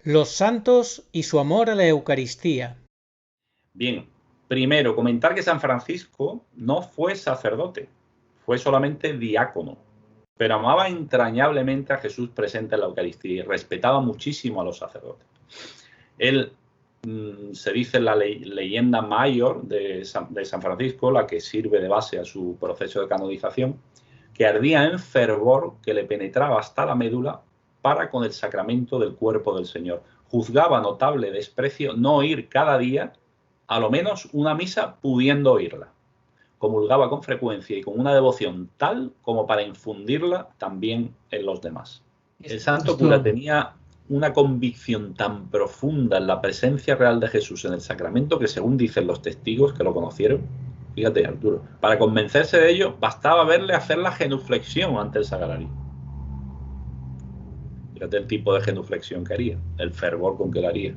Los santos y su amor a la Eucaristía. Bien, primero comentar que San Francisco no fue sacerdote, fue solamente diácono, pero amaba entrañablemente a Jesús presente en la Eucaristía y respetaba muchísimo a los sacerdotes. Él, se dice en la leyenda mayor de San Francisco, la que sirve de base a su proceso de canonización, que ardía en fervor que le penetraba hasta la médula para con el sacramento del cuerpo del Señor. Juzgaba notable desprecio no ir cada día, a lo menos una misa pudiendo oírla. Comulgaba con frecuencia y con una devoción tal como para infundirla también en los demás. El santo cura tenía una convicción tan profunda en la presencia real de Jesús en el sacramento que, según dicen los testigos que lo conocieron, fíjate, Arturo, para convencerse de ello bastaba verle hacer la genuflexión ante el sagrario. Fíjate el tipo de genuflexión que haría, el fervor con que la haría.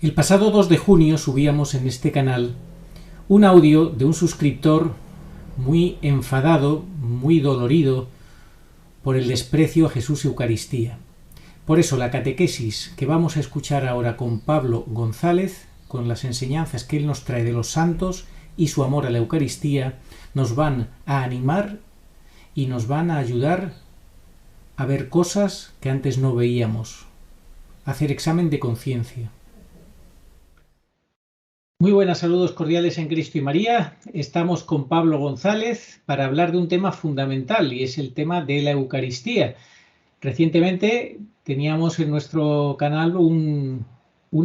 El pasado 2 de junio subíamos en este canal un audio de un suscriptor muy enfadado, muy dolorido por el desprecio a Jesús y Eucaristía. Por eso la catequesis que vamos a escuchar ahora con Pablo González, con las enseñanzas que él nos trae de los santos y su amor a la Eucaristía, nos van a animar y nos van a ayudar a ver cosas que antes no veíamos, a hacer examen de conciencia. Muy buenas, saludos cordiales en Cristo y María. Estamos con Pablo González para hablar de un tema fundamental y es el tema de la Eucaristía. Recientemente teníamos en nuestro canal un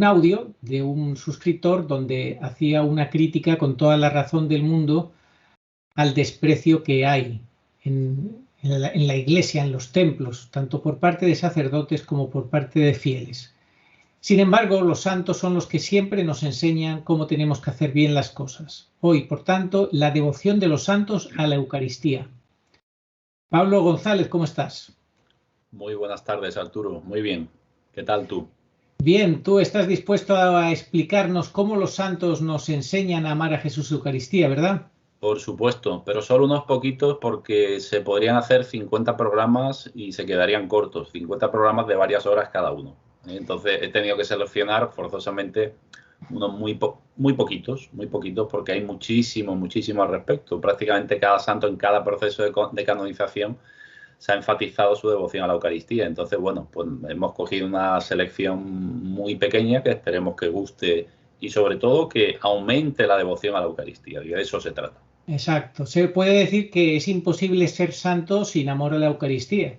audio de un suscriptor donde hacía una crítica con toda la razón del mundo al desprecio que hay en la Iglesia, en los templos, tanto por parte de sacerdotes como por parte de fieles. Sin embargo, los santos son los que siempre nos enseñan cómo tenemos que hacer bien las cosas. Hoy, por tanto, la devoción de los santos a la Eucaristía. Pablo González, ¿cómo estás? Muy buenas tardes, Arturo. Muy bien. ¿Qué tal tú? Bien, ¿tú estás dispuesto a explicarnos cómo los santos nos enseñan a amar a Jesús y Eucaristía, verdad? Por supuesto, pero solo unos poquitos porque se podrían hacer 50 programas y se quedarían cortos, 50 programas de varias horas cada uno. Entonces he tenido que seleccionar forzosamente unos muy poquitos porque hay muchísimo al respecto. Prácticamente cada santo en cada proceso de canonización se ha enfatizado su devoción a la Eucaristía. Entonces, bueno, pues hemos cogido una selección muy pequeña que esperemos que guste y sobre todo que aumente la devoción a la Eucaristía. Y de eso se trata. Exacto. Se puede decir que es imposible ser santo sin amor a la Eucaristía.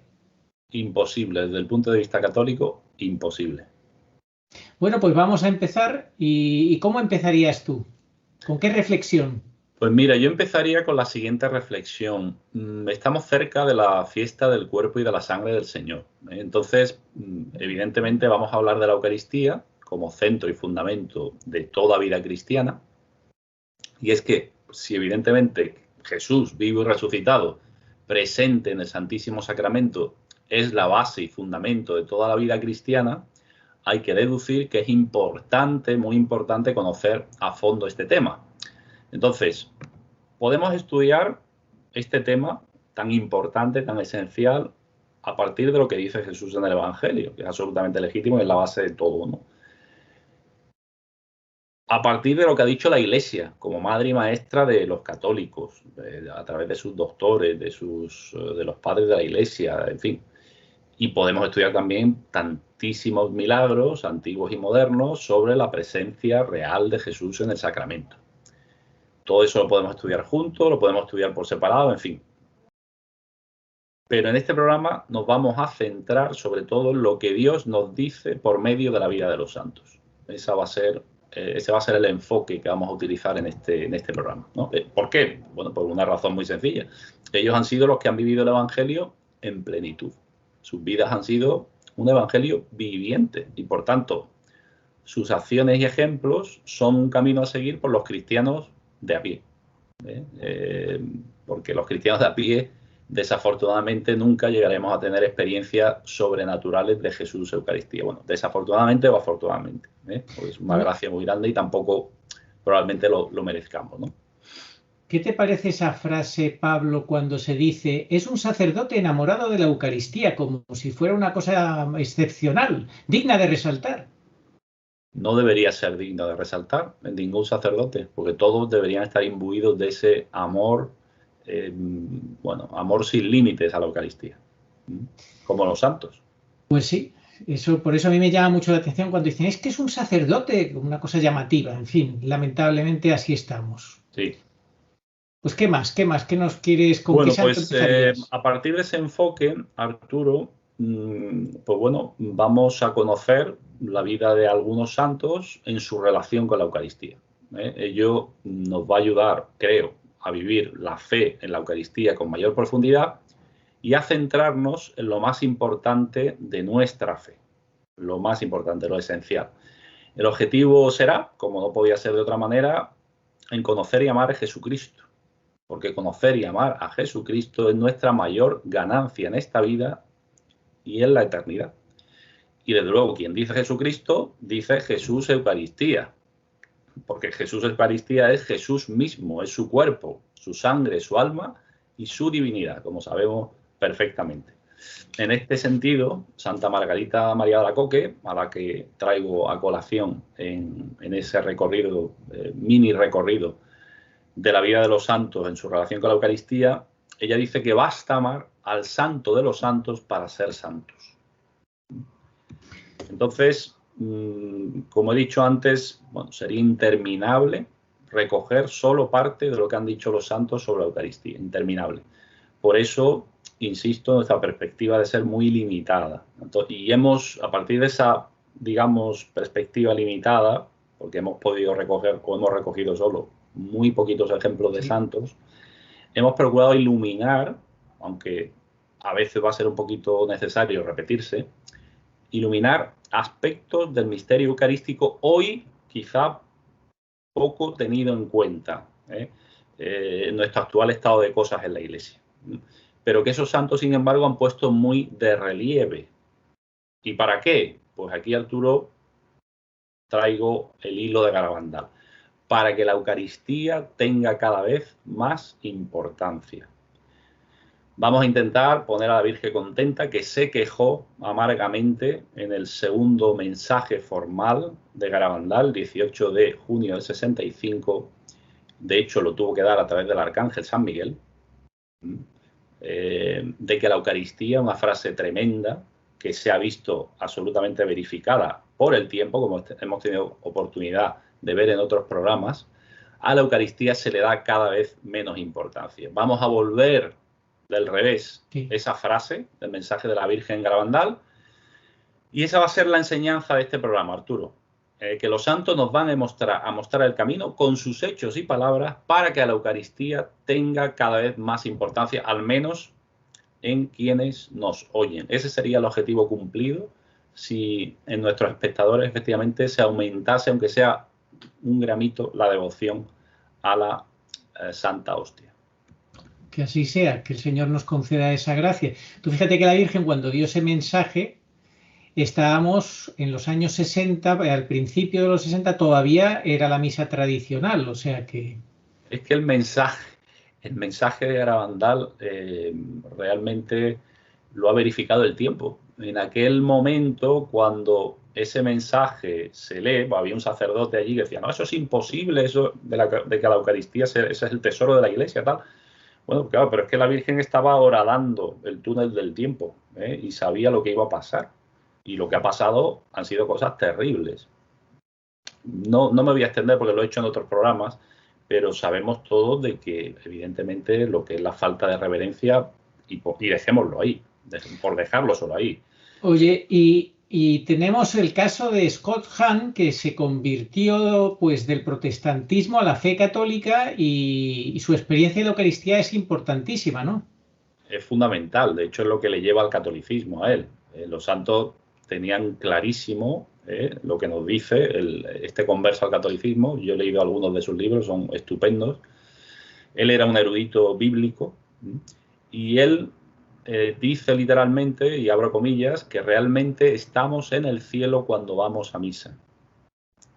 Imposible, desde el punto de vista católico, imposible. Bueno, pues vamos a empezar. ¿Y cómo empezarías tú? ¿Con qué reflexión? Pues mira, yo empezaría con la siguiente reflexión. Estamos cerca de la fiesta del cuerpo y de la sangre del Señor. Entonces, evidentemente vamos a hablar de la Eucaristía como centro y fundamento de toda vida cristiana. Y es que si evidentemente Jesús vivo y resucitado, presente en el Santísimo Sacramento, es la base y fundamento de toda la vida cristiana, hay que deducir que es importante, muy importante, conocer a fondo este tema. Entonces, podemos estudiar este tema tan importante, tan esencial, a partir de lo que dice Jesús en el Evangelio, que es absolutamente legítimo y es la base de todo, ¿no? A partir de lo que ha dicho la Iglesia, como madre y maestra de los católicos, a través de sus doctores, de los padres de la Iglesia, en fin. Y podemos estudiar también tantísimos milagros, antiguos y modernos, sobre la presencia real de Jesús en el sacramento. Todo eso lo podemos estudiar juntos, lo podemos estudiar por separado, en fin. Pero en este programa nos vamos a centrar sobre todo en lo que Dios nos dice por medio de la vida de los santos. Ese va a ser el enfoque que vamos a utilizar en este programa, ¿no? ¿Por qué? Bueno, por una razón muy sencilla. Ellos han sido los que han vivido el Evangelio en plenitud. Sus vidas han sido un Evangelio viviente y, por tanto, sus acciones y ejemplos son un camino a seguir por los cristianos de a pie. Porque los cristianos de a pie, desafortunadamente, nunca llegaremos a tener experiencias sobrenaturales de Jesús Eucaristía. Bueno, desafortunadamente o afortunadamente, porque es una gracia muy grande y tampoco probablemente lo merezcamos, ¿no? ¿Qué te parece esa frase, Pablo, cuando se dice es un sacerdote enamorado de la Eucaristía, como si fuera una cosa excepcional, digna de resaltar? No debería ser digno de resaltar en ningún sacerdote, porque todos deberían estar imbuidos de ese amor, amor sin límites a la Eucaristía, como los santos. Pues sí, por eso a mí me llama mucho la atención cuando dicen es que es un sacerdote, una cosa llamativa, en fin, lamentablemente así estamos. Sí. Pues ¿qué más? ¿Qué nos quieres? ¿Con bueno, qué santo empezarías? A partir de ese enfoque, Arturo, pues bueno, vamos a conocer la vida de algunos santos en su relación con la Eucaristía. Ello nos va a ayudar, creo, a vivir la fe en la Eucaristía con mayor profundidad y a centrarnos en lo más importante de nuestra fe, lo más importante, lo esencial. El objetivo será, como no podía ser de otra manera, en conocer y amar a Jesucristo, porque conocer y amar a Jesucristo es nuestra mayor ganancia en esta vida y en la eternidad. Y desde luego, quien dice Jesucristo, dice Jesús Eucaristía, porque Jesús Eucaristía es Jesús mismo, es su cuerpo, su sangre, su alma y su divinidad, como sabemos perfectamente. En este sentido, Santa Margarita María de Alacoque, a la que traigo a colación en ese recorrido, mini recorrido de la vida de los santos en su relación con la Eucaristía, ella dice que basta amar al santo de los santos para ser santos. Entonces, como he dicho antes, bueno, sería interminable recoger solo parte de lo que han dicho los santos sobre la Eucaristía, interminable. Por eso, insisto, nuestra perspectiva de ser muy limitada. Y a partir de esa, digamos, perspectiva limitada, porque hemos podido recoger o hemos recogido solo muy poquitos ejemplos de santos, hemos procurado iluminar, aunque a veces va a ser un poquito necesario repetirse, iluminar aspectos del misterio eucarístico hoy quizá poco tenido en cuenta en nuestro actual estado de cosas en la Iglesia. Pero que esos santos, sin embargo, han puesto muy de relieve. ¿Y para qué? Pues aquí, Arturo, traigo el hilo de Garabandal. Para que la Eucaristía tenga cada vez más importancia. Vamos a intentar poner a la Virgen contenta, que se quejó amargamente en el segundo mensaje formal de Garabandal, 18 de junio del 65. De hecho, lo tuvo que dar a través del Arcángel San Miguel, de que la Eucaristía, una frase tremenda, que se ha visto absolutamente verificada por el tiempo, como hemos tenido oportunidad de ver en otros programas, a la Eucaristía se le da cada vez menos importancia. Vamos a volver del revés esa frase del mensaje de la Virgen Garabandal, y esa va a ser la enseñanza de este programa, Arturo. Que los santos nos van a mostrar el camino con sus hechos y palabras para que la Eucaristía tenga cada vez más importancia, al menos en quienes nos oyen. Ese sería el objetivo cumplido si en nuestros espectadores efectivamente se aumentase, aunque sea un gramito, la devoción a la Santa Hostia. Que así sea, que el Señor nos conceda esa gracia. Tú fíjate que la Virgen, cuando dio ese mensaje, estábamos en los años 60, al principio de los 60 todavía era la misa tradicional, o sea que... Es que el mensaje de Garabandal realmente lo ha verificado el tiempo. En aquel momento, cuando ese mensaje se lee, había un sacerdote allí que decía, no, eso es imposible, eso de que la Eucaristía, ese es el tesoro de la Iglesia, tal. Bueno, claro, pero es que la Virgen estaba horadando el túnel del tiempo y sabía lo que iba a pasar. Y lo que ha pasado han sido cosas terribles. No me voy a extender porque lo he hecho en otros programas, pero sabemos todos de que, evidentemente, lo que es la falta de reverencia, y dejémoslo ahí, por dejarlo solo ahí. Oye, y tenemos el caso de Scott Hahn, que se convirtió pues del protestantismo a la fe católica y su experiencia en la Eucaristía es importantísima, ¿no? Es fundamental, de hecho es lo que le lleva al catolicismo a él. Los santos tenían clarísimo lo que nos dice este converso al catolicismo. Yo he leído algunos de sus libros, son estupendos. Él era un erudito bíblico y él dice literalmente, y abro comillas, que realmente estamos en el cielo cuando vamos a misa.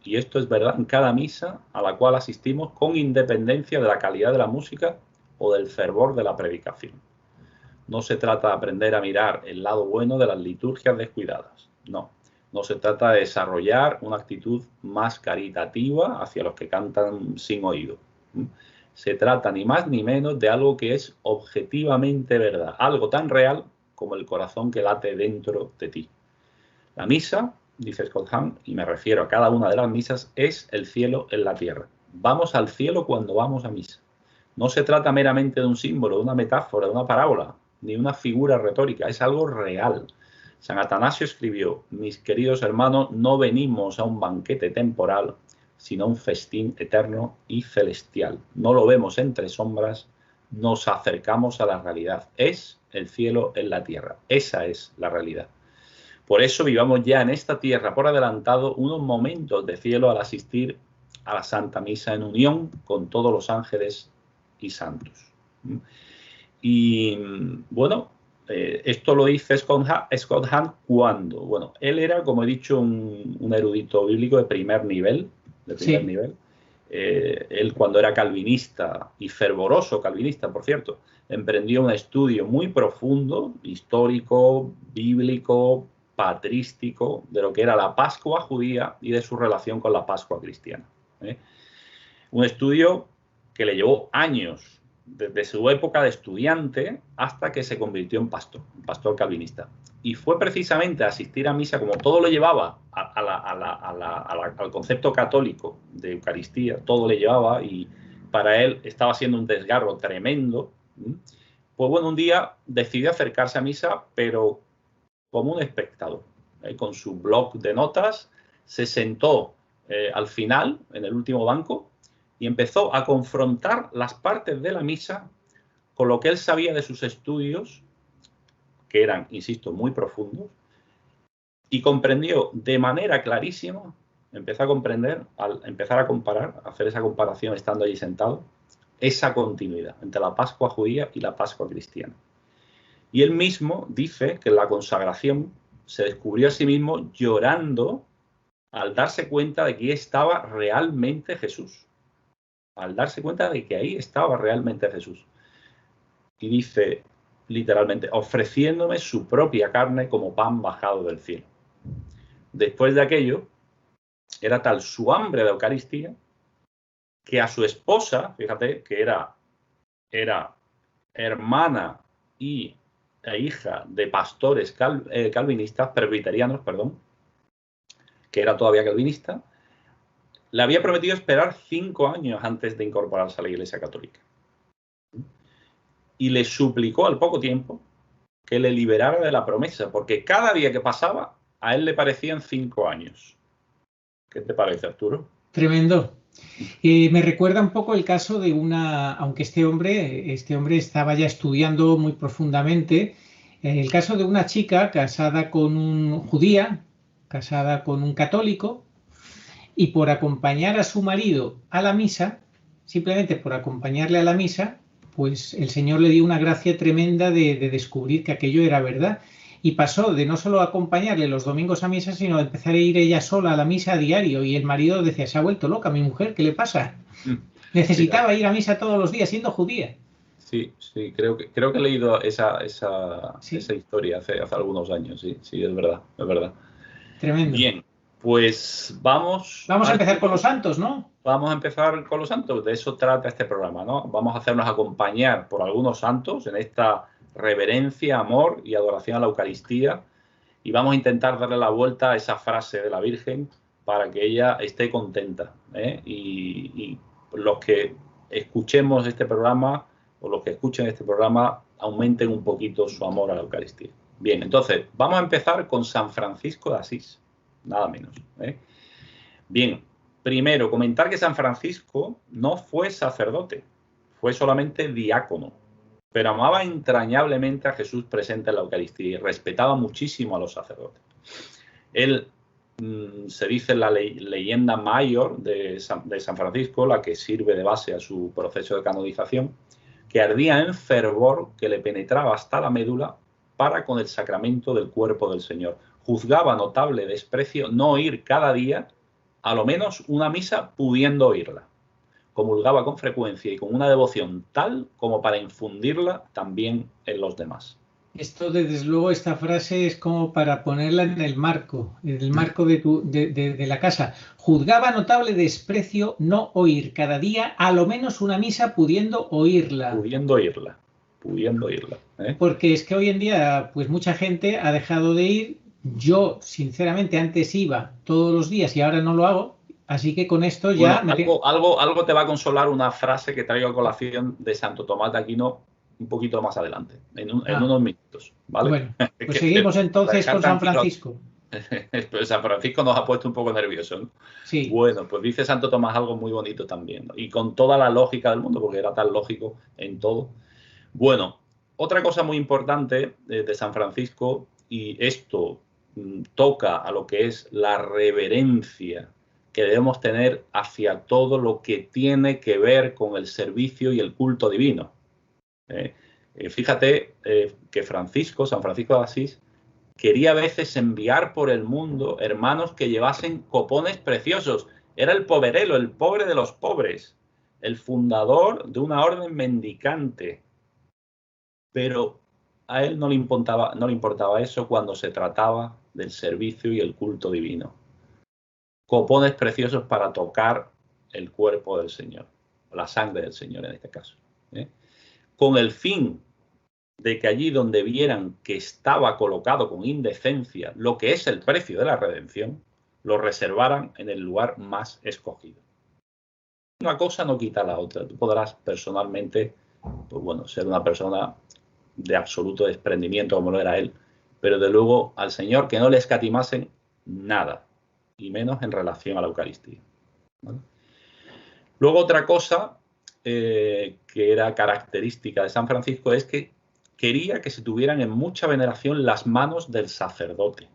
Y esto es verdad en cada misa a la cual asistimos, con independencia de la calidad de la música o del fervor de la predicación. No se trata de aprender a mirar el lado bueno de las liturgias descuidadas. No. No se trata de desarrollar una actitud más caritativa hacia los que cantan sin oído. Se trata ni más ni menos de algo que es objetivamente verdad, algo tan real como el corazón que late dentro de ti. La misa, dice Scott Hahn, y me refiero a cada una de las misas, es el cielo en la tierra. Vamos al cielo cuando vamos a misa. No se trata meramente de un símbolo, de una metáfora, de una parábola, ni una figura retórica, es algo real. San Atanasio escribió: mis queridos hermanos, no venimos a un banquete temporal, sino a un festín eterno y celestial. No lo vemos entre sombras, nos acercamos a la realidad. Es el cielo en la tierra, esa es la realidad. Por eso vivamos ya en esta tierra por adelantado unos momentos de cielo al asistir a la Santa Misa en unión con todos los ángeles y santos. Y bueno, esto lo dice Scott Hahn cuando, bueno, él era, como he dicho, un erudito bíblico de primer nivel, él, cuando era calvinista, y fervoroso calvinista, por cierto, emprendió un estudio muy profundo, histórico, bíblico, patrístico, de lo que era la Pascua judía y de su relación con la Pascua cristiana. Un estudio que le llevó años, desde su época de estudiante hasta que se convirtió en pastor, un pastor calvinista. Y fue precisamente asistir a misa, como todo lo llevaba al concepto católico de Eucaristía, todo le llevaba, y para él estaba siendo un desgarro tremendo. Pues bueno, un día decidió acercarse a misa, pero como un espectador, con su bloc de notas, se sentó al final, en el último banco, y empezó a confrontar las partes de la misa con lo que él sabía de sus estudios, que eran, insisto, muy profundos, y comprendió de manera clarísima, empezó a comprender, al empezar a comparar, a hacer esa comparación estando allí sentado, esa continuidad entre la Pascua judía y la Pascua cristiana. Y él mismo dice que en la consagración se descubrió a sí mismo llorando al darse cuenta de que ahí estaba realmente Jesús. Al darse cuenta de que ahí estaba realmente Jesús. Y dice literalmente, ofreciéndome su propia carne como pan bajado del cielo. Después de aquello, era tal su hambre de Eucaristía que a su esposa, fíjate, que era hermana e hija de pastores calvinistas, presbiterianos, perdón, que era todavía calvinista, le había prometido esperar 5 años antes de incorporarse a la Iglesia Católica. Y le suplicó al poco tiempo que le liberara de la promesa, porque cada día que pasaba a él le parecían 5 años. ¿Qué te parece, Arturo? Tremendo. Me recuerda un poco el caso de aunque este hombre estaba ya estudiando muy profundamente, el caso de una chica casada con un judía, casada con un católico, y por acompañar a su marido a la misa, simplemente por acompañarle a la misa, pues el Señor le dio una gracia tremenda de descubrir que aquello era verdad. Y pasó de no solo acompañarle los domingos a misa, sino a empezar a ir ella sola a la misa a diario. Y el marido decía, se ha vuelto loca mi mujer, ¿qué le pasa? Necesitaba ir a misa todos los días, siendo judía. Sí, creo que he leído esa historia hace algunos años, sí, es verdad. Tremendo. Bien, pues vamos a empezar con los santos, ¿no? Vamos a empezar con los santos, de eso trata este programa, ¿no? Vamos a hacernos acompañar por algunos santos en esta reverencia, amor y adoración a la Eucaristía, y vamos a intentar darle la vuelta a esa frase de la Virgen para que ella esté contenta, y los que escuchemos este programa o los que escuchen este programa aumenten un poquito su amor a la Eucaristía. Bien, entonces vamos a empezar con San Francisco de Asís, nada menos. Bien, primero comentar que San Francisco no fue sacerdote, fue solamente diácono, pero amaba entrañablemente a Jesús presente en la Eucaristía y respetaba muchísimo a los sacerdotes. Él se dice la leyenda mayor de San Francisco, la que sirve de base a su proceso de canonización, que ardía en fervor que le penetraba hasta la médula para con el sacramento del cuerpo del Señor. Juzgaba notable desprecio no ir cada día, a lo menos una misa, pudiendo oírla. Comulgaba con frecuencia y con una devoción tal como para infundirla también en los demás. Esto, desde luego, esta frase es como para ponerla en el marco de la casa. Juzgaba notable desprecio no oír cada día a lo menos una misa, pudiendo oírla. Pudiendo oírla. Porque es que hoy en día, pues mucha gente ha dejado de ir. Yo, sinceramente, antes iba todos los días y ahora no lo hago. Así que con esto ya... Bueno, algo te va a consolar una frase que traigo a colación de Santo Tomás de Aquino un poquito más adelante, en unos minutos, ¿vale? Bueno, pues seguimos entonces con San Francisco. Pues San Francisco nos ha puesto un poco nerviosos, ¿no? Sí. Bueno, pues dice Santo Tomás algo muy bonito también, ¿no? Y con toda la lógica del mundo, porque era tan lógico en todo. Bueno, otra cosa muy importante de San Francisco, y esto toca a lo que es la reverencia que debemos tener hacia todo lo que tiene que ver con el servicio y el culto divino. Fíjate que San Francisco de Asís, quería a veces enviar por el mundo hermanos que llevasen copones preciosos. Era el poverelo, el pobre de los pobres, el fundador de una orden mendicante. Pero a él no le importaba eso cuando se trataba del servicio y el culto divino. Copones preciosos para tocar el cuerpo del Señor, la sangre del Señor en este caso, con el fin de que allí donde vieran que estaba colocado con indecencia lo que es el precio de la redención, lo reservaran en el lugar más escogido. Una cosa no quita la otra. Tú podrás personalmente, pues bueno, ser una persona de absoluto desprendimiento como lo era él, pero de luego al Señor que no le escatimasen nada, y menos en relación a la Eucaristía, ¿vale? Luego otra cosa que era característica de San Francisco es que quería que se tuvieran en mucha veneración las manos del sacerdote,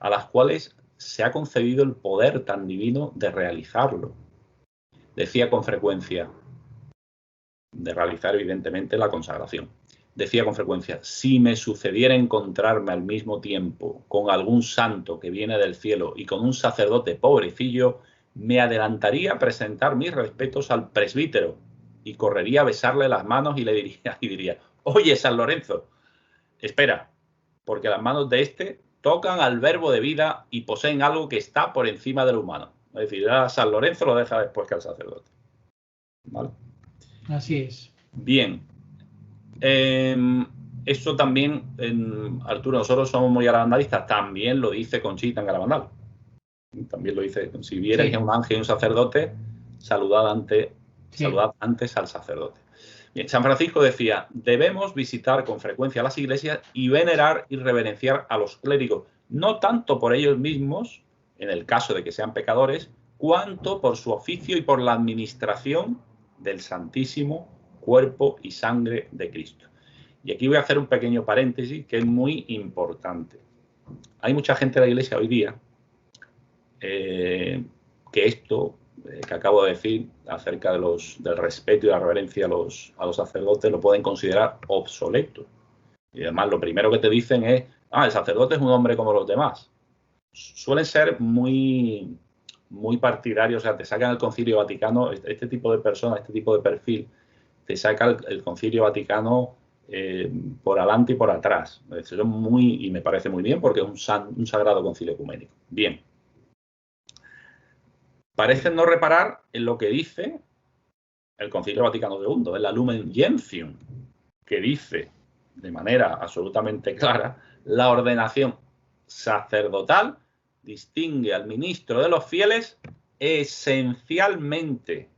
a las cuales se ha concedido el poder tan divino de realizarlo. Decía con frecuencia, de realizar evidentemente la consagración, decía con frecuencia, si me sucediera encontrarme al mismo tiempo con algún santo que viene del cielo y con un sacerdote pobrecillo, me adelantaría a presentar mis respetos al presbítero y correría a besarle las manos y le diría, oye, San Lorenzo, espera, porque las manos de este tocan al verbo de vida y poseen algo que está por encima del humano. Es decir, a San Lorenzo lo deja después que al sacerdote, ¿vale? Así es. Bien. Esto también, Arturo, nosotros somos muy garabandalistas, también lo dice Conchita en Garabandal. También lo dice, si vierais a un ángel y un sacerdote, saludad antes al sacerdote. Bien, San Francisco decía, debemos visitar con frecuencia las iglesias y venerar y reverenciar a los clérigos, no tanto por ellos mismos, en el caso de que sean pecadores, cuanto por su oficio y por la administración del Santísimo Cuerpo y Sangre de Cristo. Y aquí voy a hacer un pequeño paréntesis que es muy importante. Hay mucha gente de la iglesia hoy día que esto que acabo de decir acerca del respeto y la reverencia a los sacerdotes lo pueden considerar obsoleto. Y además lo primero que te dicen es, el sacerdote es un hombre como los demás. Suelen ser muy partidarios, o sea, te sacan el Concilio Vaticano, este tipo de personas, este tipo de perfil, te saca el Concilio Vaticano por adelante y por atrás. Eso es y me parece muy bien porque es un sagrado concilio ecuménico. Bien. Parecen no reparar en lo que dice el Concilio Vaticano II, en la Lumen Gentium, que dice de manera absolutamente clara, la ordenación sacerdotal distingue al ministro de los fieles esencialmente.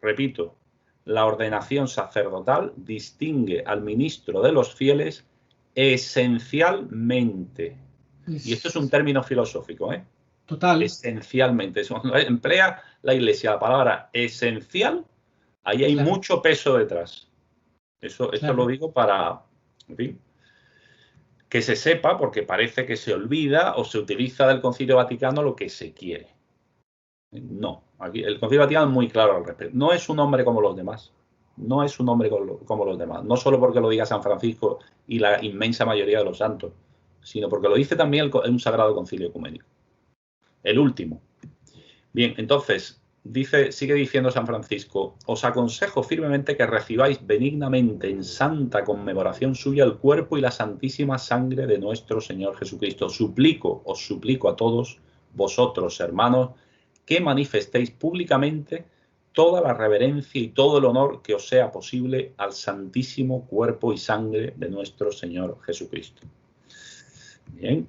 Repito, la ordenación sacerdotal distingue al ministro de los fieles esencialmente. Y esto es un término filosófico, ¿eh? Total. Esencialmente. Cuando emplea la Iglesia la palabra esencial, ahí hay mucho peso detrás. Esto lo digo para... En fin. que se sepa, porque parece que se olvida o se utiliza del Concilio Vaticano lo que se quiere. No, aquí el Concilio Vaticano es muy claro al respecto. No es un hombre como los demás. No es un hombre como los demás. No solo porque lo diga San Francisco y la inmensa mayoría de los santos, sino porque lo dice también un Sagrado Concilio Ecuménico. El último. Bien, entonces, sigue diciendo San Francisco: os aconsejo firmemente que recibáis benignamente en santa conmemoración suya el cuerpo y la santísima sangre de nuestro Señor Jesucristo. Os suplico a todos vosotros, hermanos, que manifestéis públicamente toda la reverencia y todo el honor que os sea posible al santísimo cuerpo y sangre de nuestro Señor Jesucristo. Bien,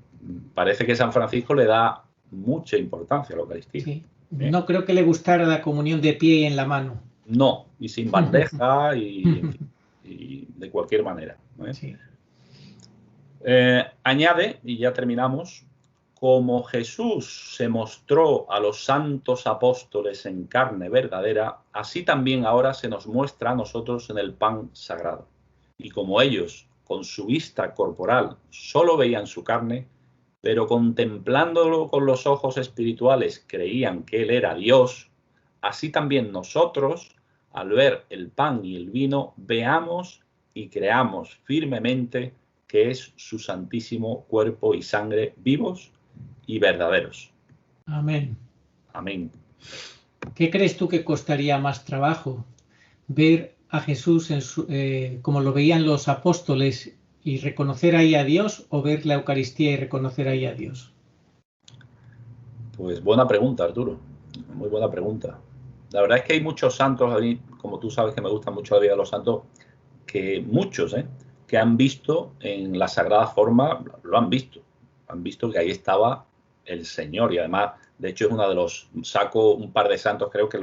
parece que San Francisco le da mucha importancia a la Eucaristía. Sí. No creo que le gustara la comunión de pie y en la mano. No, y sin bandeja y de cualquier manera, ¿no? Sí. Añade, y ya terminamos: como Jesús se mostró a los santos apóstoles en carne verdadera, así también ahora se nos muestra a nosotros en el pan sagrado. Y como ellos, con su vista corporal, solo veían su carne, pero contemplándolo con los ojos espirituales creían que Él era Dios, así también nosotros, al ver el pan y el vino, veamos y creamos firmemente que es su santísimo cuerpo y sangre, vivos y verdaderos. Amén. Amén. ¿Qué crees tú que costaría más trabajo? ¿Ver a Jesús como lo veían los apóstoles y reconocer ahí a Dios, o ver la Eucaristía y reconocer ahí a Dios? Pues buena pregunta, Arturo. Muy buena pregunta. La verdad es que hay muchos santos, a mí, como tú sabes que me gusta mucho la vida de los santos, que muchos, que han visto en la Sagrada Forma, lo han visto que ahí estaba el Señor, y además, de hecho, es uno de los, saco un par de santos, creo que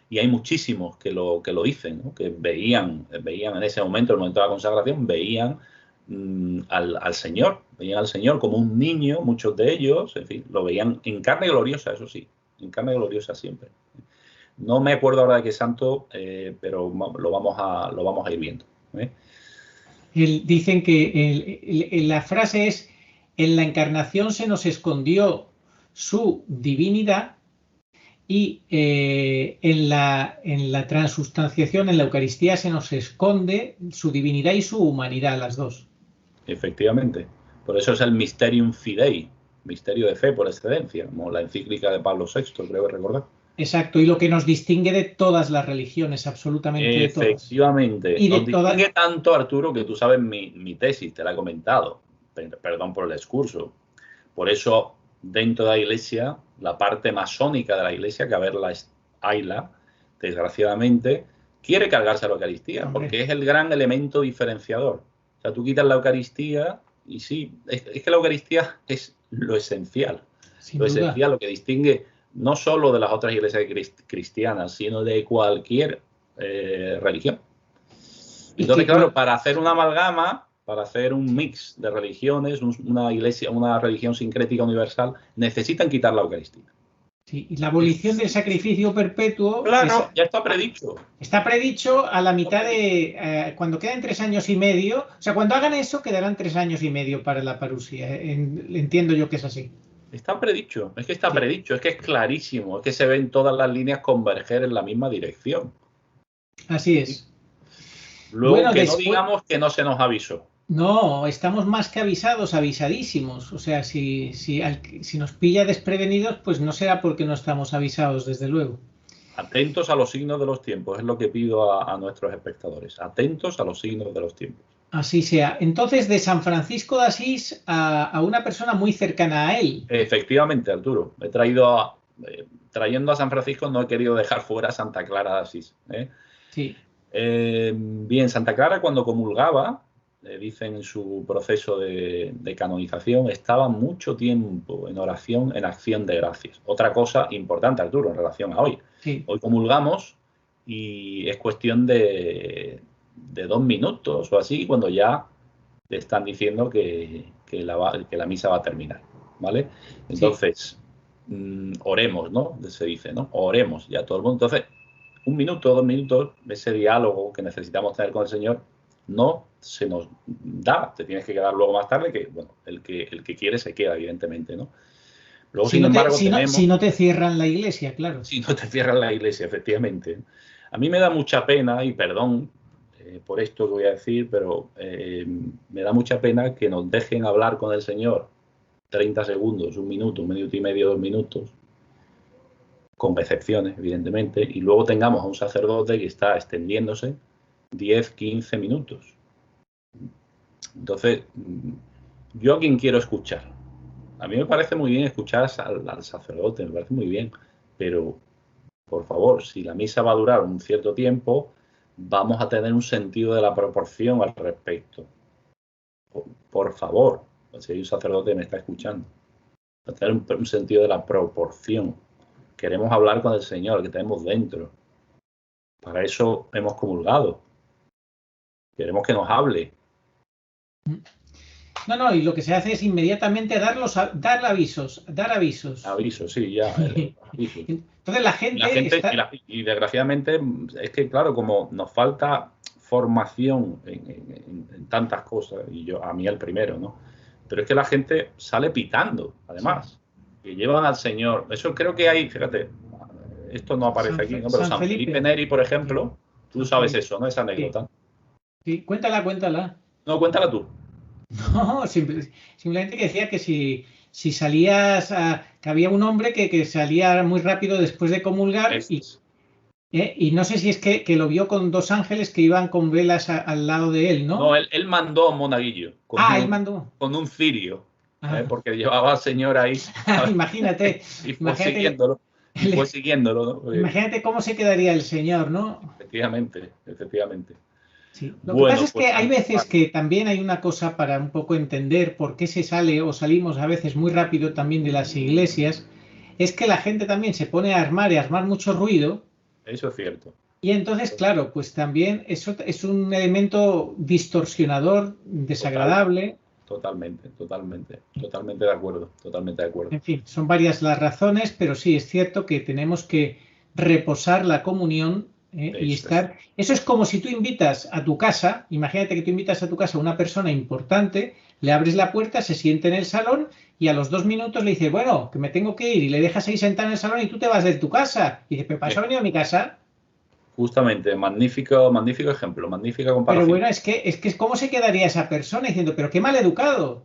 y hay muchísimos que lo dicen, ¿no? Que veían en ese momento, el momento de la consagración, veían al Señor, veían al Señor como un niño, muchos de ellos, en fin, lo veían en carne gloriosa, eso sí, en carne gloriosa siempre. No me acuerdo ahora de qué santo, pero lo vamos a ir viendo. Dicen que la frase es: en la encarnación se nos escondió su divinidad, y en la transustanciación, en la Eucaristía, se nos esconde su divinidad y su humanidad, las dos. Efectivamente. Por eso es el Mysterium Fidei, misterio de fe por excelencia, como la encíclica de Pablo VI, creo que recordar. Exacto, y lo que nos distingue de todas las religiones, absolutamente de todas. Efectivamente. Y nos distingue tanto, Arturo, que tú sabes mi tesis, te la he comentado. Perdón por el excurso. Por eso, dentro de la Iglesia, la parte masónica de la Iglesia, que a verla hayla, desgraciadamente, quiere cargarse a la Eucaristía, porque es el gran elemento diferenciador. O sea, tú quitas la Eucaristía y sí, es que la Eucaristía es lo esencial. Sin duda. Esencial, lo que distingue no solo de las otras iglesias cristianas, sino de cualquier religión. Entonces, claro, para hacer una amalgama, para hacer un mix de religiones, una religión sincrética universal, necesitan quitar la Eucaristía. Sí, y la abolición del sacrificio perpetuo... Claro, ya está predicho. Está predicho a la mitad de... cuando quedan 3 años y medio... O sea, cuando hagan eso, quedarán 3 años y medio para la parusia. Entiendo yo que es así. Está predicho, es que está predicho, es que es clarísimo, es que se ven todas las líneas converger en la misma dirección. Así es. Luego, bueno, que no digamos que no se nos avisó. No, estamos más que avisados, avisadísimos. O sea, si nos pilla desprevenidos, pues no será porque no estamos avisados, desde luego. Atentos a los signos de los tiempos, es lo que pido a nuestros espectadores. Atentos a los signos de los tiempos. Así sea. Entonces, de San Francisco de Asís a una persona muy cercana a él. Efectivamente, Arturo. Trayendo a San Francisco, no he querido dejar fuera a Santa Clara de Asís. Sí. Bien, Santa Clara, cuando comulgaba, dicen en su proceso de canonización, estaba mucho tiempo en oración, en acción de gracias. Otra cosa importante, Arturo, en relación a hoy. Sí. Hoy comulgamos y es cuestión de 2 minutos o así, cuando ya te están diciendo que la misa va a terminar, ¿vale? Entonces, oremos, ¿no? Se dice, ¿no? Oremos ya todo el mundo. Entonces, 1 minuto, 2 minutos, ese diálogo que necesitamos tener con el Señor, no se nos da, te tienes que quedar luego más tarde, que bueno, el que quiere se queda, evidentemente, ¿no? Luego, Si sin no te, embargo, si no, tenemos... si no te cierran la iglesia, claro. Si no te cierran la iglesia, efectivamente. A mí me da mucha pena, y perdón por esto que voy a decir, pero me da mucha pena que nos dejen hablar con el Señor 30 segundos, 1 minuto, 1 minuto y medio, 2 minutos, con excepciones, evidentemente, y luego tengamos a un sacerdote que está extendiéndose 10, 15 minutos. Entonces, ¿yo a quién quiero escuchar? A mí me parece muy bien escuchar al sacerdote, me parece muy bien, pero, por favor, si la misa va a durar un cierto tiempo, vamos a tener un sentido de la proporción al respecto. Por favor, si hay un sacerdote que me está escuchando, va a tener un sentido de la proporción. Queremos hablar con el Señor que tenemos dentro. Para eso hemos comulgado. Queremos que nos hable. No, y lo que se hace es inmediatamente dar avisos. Aviso, sí, ya. Aviso. Entonces la gente está... y desgraciadamente es que, claro, como nos falta formación en tantas cosas, y a mí el primero, ¿no? Pero es que la gente sale pitando, además, que llevan al Señor. Eso creo que hay, fíjate, esto no aparece aquí, ¿no? Pero San Felipe Neri, por ejemplo, tú sabes eso, ¿no? Esa anécdota. Sí, cuéntala. No, cuéntala tú. No, simplemente que decía que si salías, que había un hombre que salía muy rápido después de comulgar y no sé si es que lo vio con 2 ángeles que iban con velas al lado de él, ¿no? No, él mandó a un monaguillo. Él mandó. Con un cirio, porque llevaba al Señor ahí. Imagínate. Y fue siguiéndolo. ¿No? Imagínate cómo se quedaría el Señor, ¿no? Efectivamente. Sí. Lo que pasa es que hay veces que también hay una cosa para un poco entender por qué se sale o salimos a veces muy rápido también de las iglesias, es que la gente también se pone a armar mucho ruido. Eso es cierto. Y entonces, claro, pues también eso es un elemento distorsionador, desagradable. Totalmente de acuerdo. En fin, son varias las razones, pero sí es cierto que tenemos que reposar la comunión y estar... Eso es como si tú invitas a tu casa, imagínate que tú invitas a tu casa a una persona importante, le abres la puerta, se siente en el salón y a los 2 minutos le dices, bueno, que me tengo que ir, y le dejas ahí sentado en el salón y tú te vas de tu casa. Y dices, ¿pero para eso ha venido a mi casa? Justamente, magnífico ejemplo, magnífica comparación. Pero bueno, es que ¿cómo se quedaría esa persona diciendo, pero qué mal educado?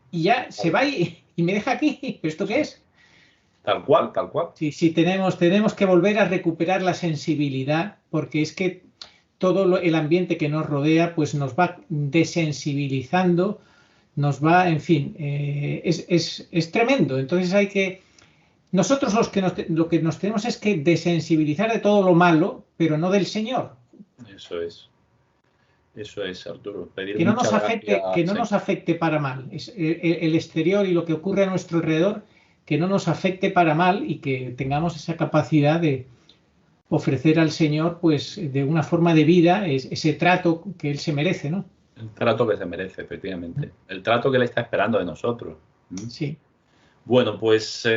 Y ya se va y me deja aquí. ¿Pero esto qué es? Tal cual. Sí, tenemos que volver a recuperar la sensibilidad, porque es que todo el ambiente que nos rodea pues nos va desensibilizando, en fin, es tremendo. Entonces hay que... Nosotros lo que nos tenemos es que desensibilizar de todo lo malo, pero no del Señor. Eso es, Arturo. Que no nos afecte para mal. Es el exterior y lo que ocurre a nuestro alrededor, que no nos afecte para mal y que tengamos esa capacidad de ofrecer al Señor, pues, de una forma de vida, ese trato que Él se merece, ¿no? El trato que se merece, efectivamente. El trato que Él está esperando de nosotros. Sí. Bueno, pues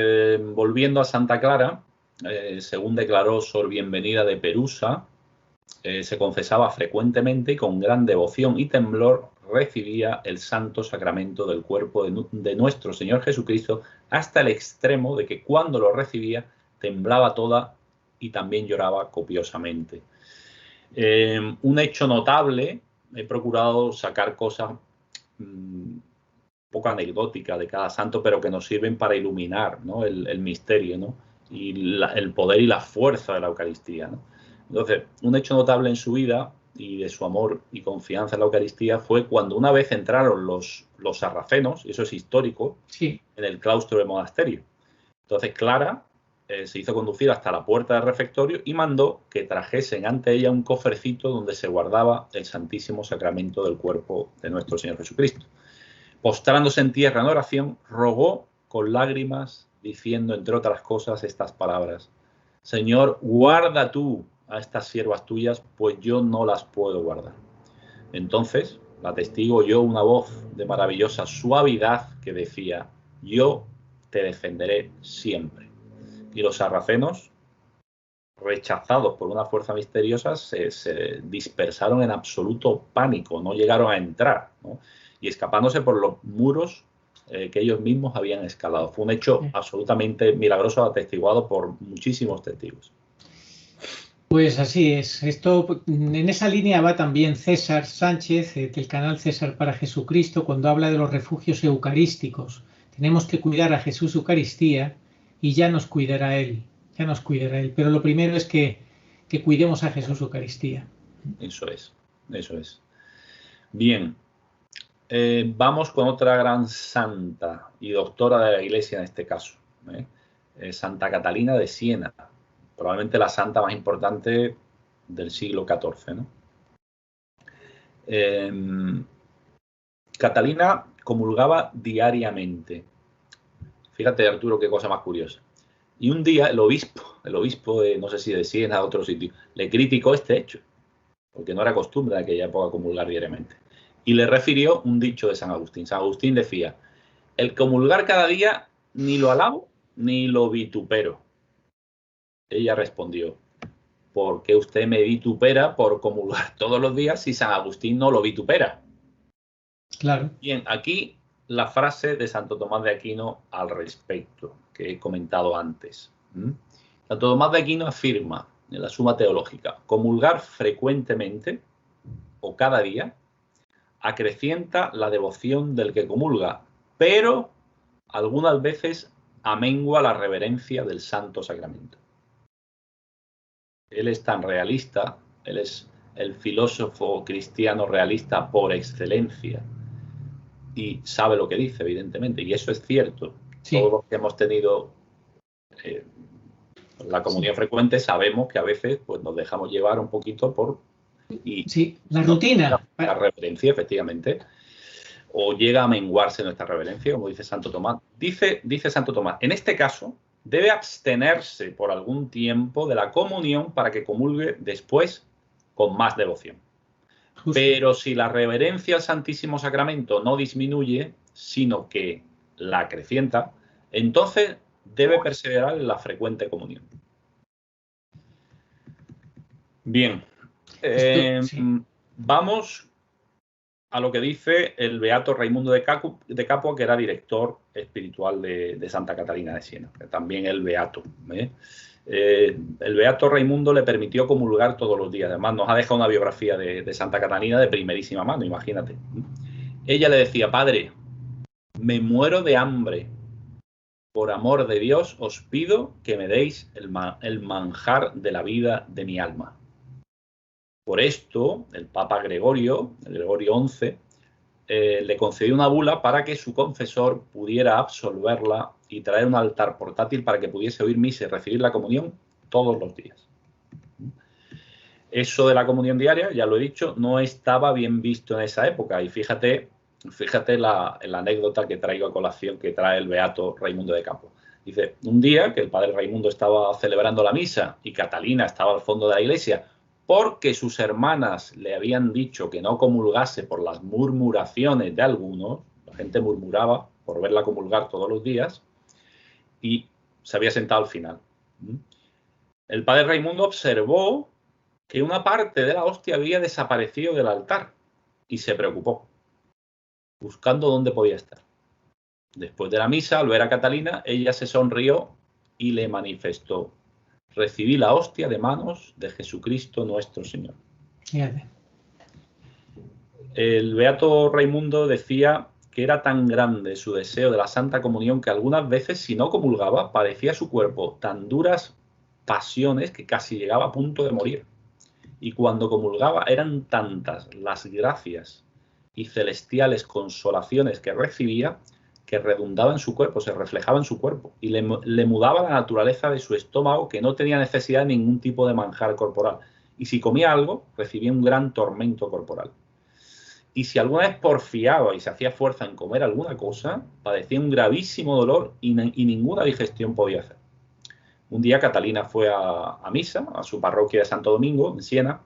volviendo a Santa Clara, según declaró Sor Bienvenida de Perusa, se confesaba frecuentemente y con gran devoción y temblor recibía el santo sacramento del cuerpo de nuestro Señor Jesucristo, hasta el extremo de que cuando lo recibía temblaba toda y también lloraba copiosamente. Un hecho notable, he procurado sacar cosas poco anecdóticas de cada santo, pero que nos sirven para iluminar, ¿no? el misterio, ¿no? Y el poder y la fuerza de la Eucaristía, ¿no? Entonces, un hecho notable en su vida y de su amor y confianza en la Eucaristía fue cuando una vez entraron los sarracenos, y eso es histórico, sí, en el claustro del monasterio. Entonces, Clara se hizo conducir hasta la puerta del refectorio y mandó que trajesen ante ella un cofrecito donde se guardaba el Santísimo Sacramento del cuerpo de nuestro Señor Jesucristo. Postrándose en tierra en oración, rogó con lágrimas, diciendo, entre otras cosas, estas palabras: Señor, guarda tú a estas siervas tuyas, pues yo no las puedo guardar. Entonces, la testigo oyó una voz de maravillosa suavidad que decía: yo te defenderé siempre. Y los sarracenos rechazados por una fuerza misteriosa, se dispersaron en absoluto pánico, no llegaron a entrar, ¿no? Y escapándose por los muros que ellos mismos habían escalado. Fue un hecho absolutamente milagroso, atestiguado por muchísimos testigos. Pues así es. Esto, en esa línea va también César Sánchez, del canal César para Jesucristo, cuando habla de los refugios eucarísticos. Tenemos que cuidar a Jesús Eucaristía y ya nos cuidará Él. Ya nos cuidará Él. Pero lo primero es que cuidemos a Jesús Eucaristía. Eso es, eso es. Bien. Vamos con otra gran santa y doctora de la Iglesia en este caso, Santa Catalina de Siena, probablemente la santa más importante del siglo XIV, ¿no? Catalina comulgaba diariamente. Fíjate, Arturo, qué cosa más curiosa. Y un día el obispo de, no sé si de Siena o otro sitio, le criticó este hecho, porque no era costumbre de aquella época comulgar diariamente. Y le refirió un dicho de San Agustín. San Agustín decía: el comulgar cada día ni lo alabo ni lo vitupero. Ella respondió: ¿por qué usted me vitupera por comulgar todos los días si San Agustín no lo vitupera? Claro. Bien, aquí la frase de Santo Tomás de Aquino al respecto, que he comentado antes. Santo Tomás de Aquino afirma en la Suma Teológica: comulgar frecuentemente o cada día acrecienta la devoción del que comulga, pero algunas veces amengua la reverencia del Santo Sacramento. Él es tan realista, él es el filósofo cristiano realista por excelencia y sabe lo que dice, evidentemente, y eso es cierto. Sí. Todos los que hemos tenido la comunión frecuente sabemos que a veces pues, nos dejamos llevar un poquito por... la rutina. La reverencia, efectivamente. O llega a menguarse nuestra reverencia, como dice Santo Tomás. Dice Santo Tomás: en este caso, debe abstenerse por algún tiempo de la comunión para que comulgue después con más devoción. Justo. Pero si la reverencia al Santísimo Sacramento no disminuye, sino que la acrecienta, entonces debe perseverar en la frecuente comunión. Bien. Vamos a lo que dice el beato Raimundo de Capua, que era director espiritual de Santa Catalina de Siena, que también el beato. El beato Raimundo le permitió comulgar todos los días. Además, nos ha dejado una biografía de Santa Catalina de primerísima mano, imagínate. Ella le decía: padre, me muero de hambre. Por amor de Dios, os pido que me deis el manjar de la vida de mi alma. Por esto, el Papa Gregorio XI, le concedió una bula para que su confesor pudiera absolverla y traer un altar portátil para que pudiese oír misa y recibir la comunión todos los días. Eso de la comunión diaria, ya lo he dicho, no estaba bien visto en esa época. Y fíjate la anécdota que traigo a colación, que trae el beato Raimundo de Capua. Dice: un día que el padre Raimundo estaba celebrando la misa y Catalina estaba al fondo de la iglesia, porque sus hermanas le habían dicho que no comulgase por las murmuraciones de algunos, la gente murmuraba por verla comulgar todos los días, y se había sentado al final. El padre Raimundo observó que una parte de la hostia había desaparecido del altar y se preocupó, buscando dónde podía estar. Después de la misa, al ver a Catalina, ella se sonrió y le manifestó: recibí la hostia de manos de Jesucristo nuestro Señor. Fíjate. El beato Raimundo decía que era tan grande su deseo de la Santa Comunión que algunas veces, si no comulgaba, padecía su cuerpo tan duras pasiones que casi llegaba a punto de morir. Y cuando comulgaba eran tantas las gracias y celestiales consolaciones que recibía, que redundaba en su cuerpo, se reflejaba en su cuerpo y le mudaba la naturaleza de su estómago, que no tenía necesidad de ningún tipo de manjar corporal. Y si comía algo, recibía un gran tormento corporal. Y si alguna vez porfiaba y se hacía fuerza en comer alguna cosa, padecía un gravísimo dolor y ninguna digestión podía hacer. Un día Catalina fue a misa, a su parroquia de Santo Domingo, en Siena,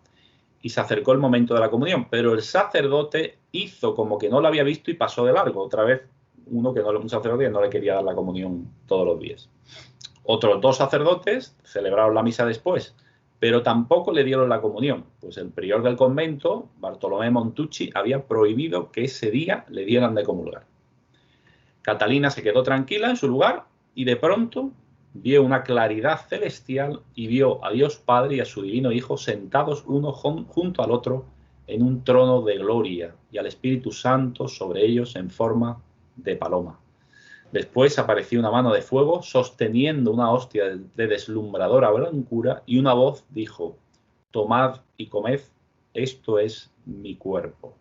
y se acercó el momento de la comunión, pero el sacerdote hizo como que no lo había visto y pasó de largo. Otra vez un sacerdote que no le quería dar la comunión todos los días. Otros dos sacerdotes celebraron la misa después, pero tampoco le dieron la comunión, pues el prior del convento, Bartolomé Montucci, había prohibido que ese día le dieran de comulgar. Catalina se quedó tranquila en su lugar y de pronto vio una claridad celestial y vio a Dios Padre y a su divino Hijo sentados uno junto al otro en un trono de gloria y al Espíritu Santo sobre ellos en forma de paloma. Después apareció una mano de fuego sosteniendo una hostia de deslumbradora blancura y una voz dijo: tomad y comed, esto es mi cuerpo.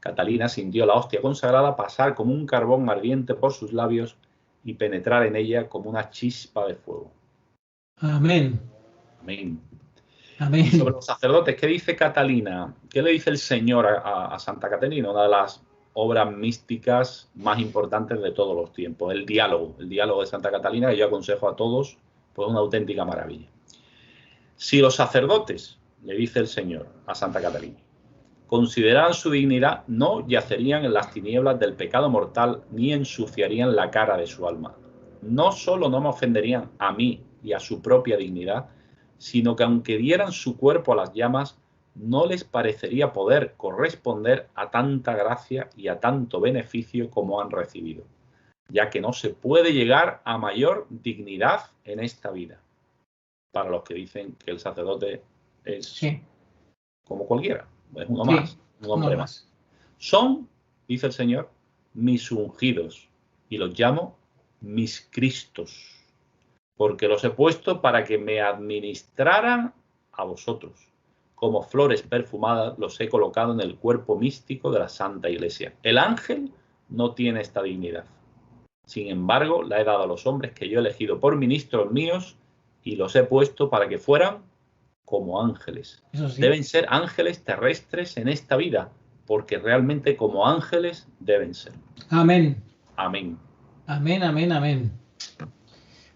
Catalina sintió la hostia consagrada pasar como un carbón ardiente por sus labios y penetrar en ella como una chispa de fuego. Amén. Amén. Amén. Y sobre los sacerdotes, ¿qué dice Catalina? ¿Qué le dice el Señor a Santa Catalina? Una de las obras místicas más importantes de todos los tiempos. El diálogo de Santa Catalina, que yo aconsejo a todos, pues una auténtica maravilla. Si los sacerdotes, le dice el Señor a Santa Catalina, consideraran su dignidad, no yacerían en las tinieblas del pecado mortal ni ensuciarían la cara de su alma. No solo no me ofenderían a mí y a su propia dignidad, sino que aunque dieran su cuerpo a las llamas, no les parecería poder corresponder a tanta gracia y a tanto beneficio como han recibido, ya que no se puede llegar a mayor dignidad en esta vida. Para los que dicen que el sacerdote es como cualquiera, es uno más, un hombre más. Son, dice el Señor, mis ungidos, y los llamo mis Cristos, porque los he puesto para que me administraran a vosotros. Como flores perfumadas los he colocado en el cuerpo místico de la Santa Iglesia. El ángel no tiene esta dignidad. Sin embargo, la he dado a los hombres que yo he elegido por ministros míos y los he puesto para que fueran como ángeles. Eso sí. Deben ser ángeles terrestres en esta vida, porque realmente como ángeles deben ser. Amén. Amén. Amén, amén, amén.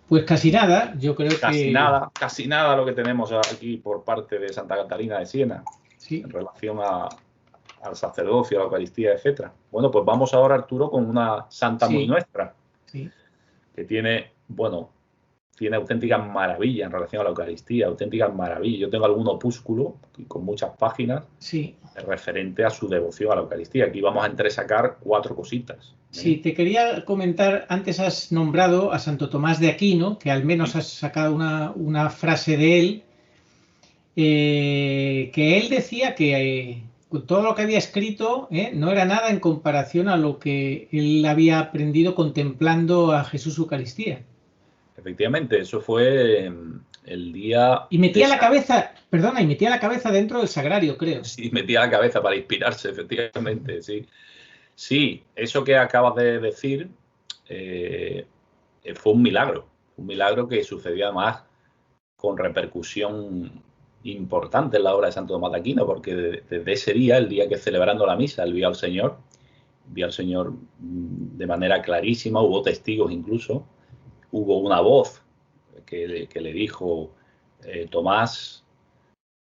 Pues casi nada, yo creo casi nada lo que tenemos aquí por parte de Santa Catalina de Siena, en relación al sacerdocio, a la Eucaristía, etcétera. Bueno, pues vamos ahora, Arturo, con una santa muy nuestra, que tiene, tiene auténticas maravillas en relación a la Eucaristía, auténticas maravillas. Yo tengo algún opúsculo con muchas páginas referente a su devoción a la Eucaristía. Aquí vamos a entresacar 4 cositas. Sí, te quería comentar, antes has nombrado a Santo Tomás de Aquino, que al menos has sacado una frase de él, que él decía que todo lo que había escrito no era nada en comparación a lo que él había aprendido contemplando a Jesús Eucaristía. Efectivamente, eso fue el día... Y metía la cabeza, perdona, y metía la cabeza dentro del sagrario, creo. Sí, metía la cabeza para inspirarse, efectivamente, sí. Sí, eso que acabas de decir fue un milagro que sucedió además con repercusión importante en la obra de Santo Tomás de Aquino, porque desde ese día, el día que celebrando la misa, él vio al Señor de manera clarísima, hubo testigos incluso, hubo una voz que le dijo, Tomás,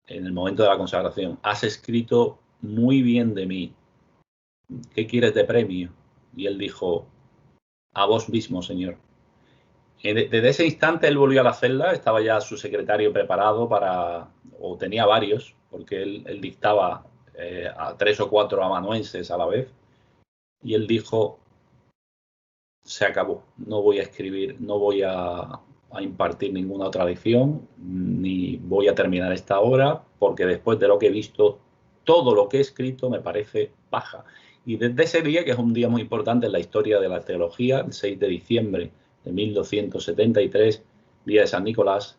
en el momento de la consagración, has escrito muy bien de mí, ¿qué quieres de premio? Y él dijo, a vos mismo, Señor. Desde ese instante él volvió a la celda, estaba ya su secretario preparado o tenía varios, porque él dictaba a 3 o 4 amanuenses a la vez, y él dijo, se acabó, no voy a escribir, no voy a impartir ninguna otra lección, ni voy a terminar esta obra, porque después de lo que he visto, todo lo que he escrito me parece paja. Y desde ese día, que es un día muy importante en la historia de la teología, el 6 de diciembre de 1273, día de San Nicolás,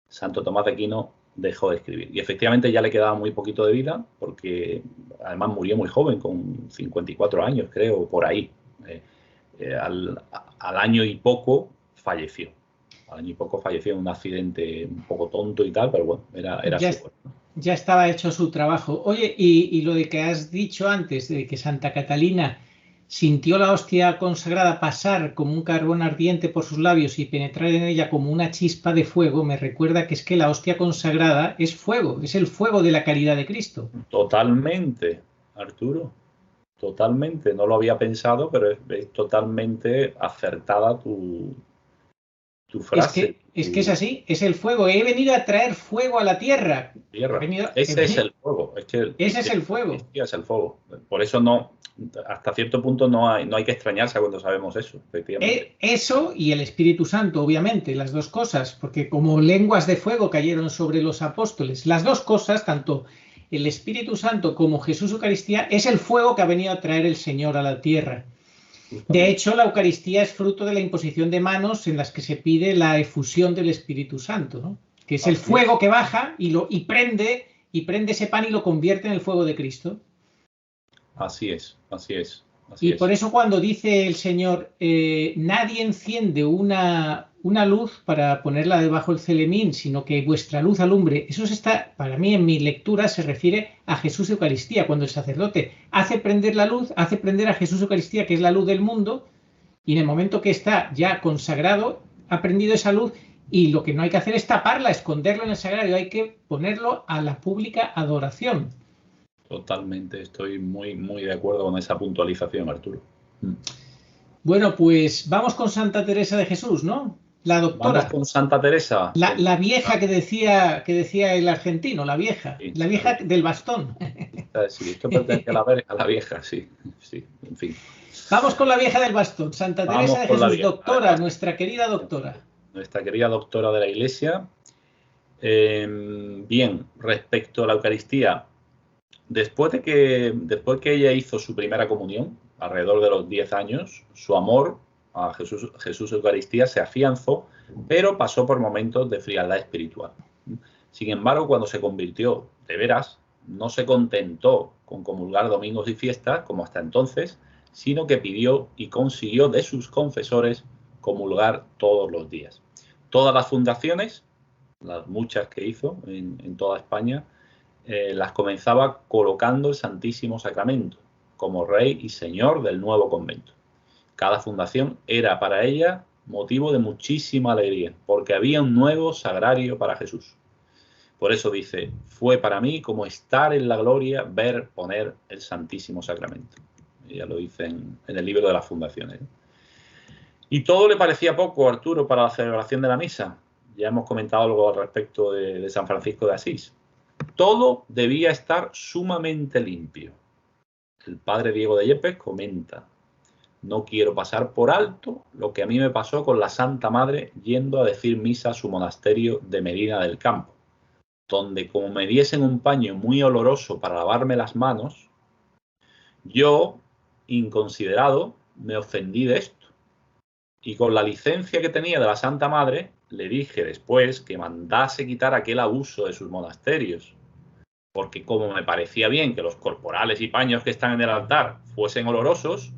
Santo Tomás de Aquino dejó de escribir. Y efectivamente ya le quedaba muy poquito de vida, porque además murió muy joven, con 54 años, creo, por ahí. Al año y poco falleció. Al año y poco falleció en un accidente un poco tonto y tal, pero bueno, era su cuerpo. Ya estaba hecho su trabajo. Oye, y lo de que has dicho antes, de que Santa Catalina sintió la hostia consagrada pasar como un carbón ardiente por sus labios y penetrar en ella como una chispa de fuego, me recuerda que es que la hostia consagrada es fuego, es el fuego de la caridad de Cristo. Totalmente, Arturo, totalmente. No lo había pensado, pero es totalmente acertada tu tu frase. Es que es así, es el fuego. He venido a traer fuego a la tierra. Ese es el fuego. Ese es el fuego. Es el fuego. Por eso no, hasta cierto punto no hay que extrañarse cuando sabemos eso, efectivamente. Eso y el Espíritu Santo, obviamente, las dos cosas, porque como lenguas de fuego cayeron sobre los apóstoles, las dos cosas, tanto el Espíritu Santo como Jesús Eucaristía, es el fuego que ha venido a traer el Señor a la tierra. De hecho, la Eucaristía es fruto de la imposición de manos en las que se pide la efusión del Espíritu Santo, ¿no? Que es el fuego que baja y prende ese pan y lo convierte en el fuego de Cristo. Así es. Y por eso cuando dice el Señor, nadie enciende una luz para ponerla debajo del celemín, sino que vuestra luz alumbre, eso para mí en mi lectura se refiere a Jesús Eucaristía, cuando el sacerdote hace prender la luz, hace prender a Jesús Eucaristía, que es la luz del mundo, y en el momento que está ya consagrado, ha prendido esa luz, y lo que no hay que hacer es taparla, esconderlo en el sagrario, hay que ponerlo a la pública adoración. Totalmente, estoy muy, muy de acuerdo con esa puntualización, Arturo. Bueno, pues vamos con Santa Teresa de Jesús, ¿no? La doctora. Vamos con Santa Teresa. La vieja que decía el argentino, la vieja. Sí, la vieja del bastón. Sí, esto pertenece a la vieja, sí, en fin. Vamos con la vieja del bastón, Santa Teresa de Jesús, doctora, nuestra querida doctora. Nuestra querida doctora de la Iglesia. Bien, respecto a la Eucaristía, después que ella hizo su primera comunión, alrededor de los 10 años, su amor a Jesús Eucaristía se afianzó, pero pasó por momentos de frialdad espiritual. Sin embargo, cuando se convirtió de veras, no se contentó con comulgar domingos y fiestas, como hasta entonces, sino que pidió y consiguió de sus confesores comulgar todos los días. Todas las fundaciones, las muchas que hizo en toda España, las comenzaba colocando el Santísimo Sacramento como rey y señor del nuevo convento. Cada fundación era para ella motivo de muchísima alegría, porque había un nuevo sagrario para Jesús. Por eso dice, fue para mí como estar en la gloria ver poner el Santísimo Sacramento. Ella lo dice en el libro de las fundaciones. Y todo le parecía poco, Arturo, para la celebración de la misa. Ya hemos comentado algo al respecto de San Francisco de Asís. Todo debía estar sumamente limpio. El padre Diego de Yepes comenta, no quiero pasar por alto lo que a mí me pasó con la Santa Madre yendo a decir misa a su monasterio de Medina del Campo, donde como me diesen un paño muy oloroso para lavarme las manos, yo, inconsiderado, me ofendí de esto. Y con la licencia que tenía de la Santa Madre, le dije después que mandase quitar aquel abuso de sus monasterios, porque como me parecía bien que los corporales y paños que están en el altar fuesen olorosos,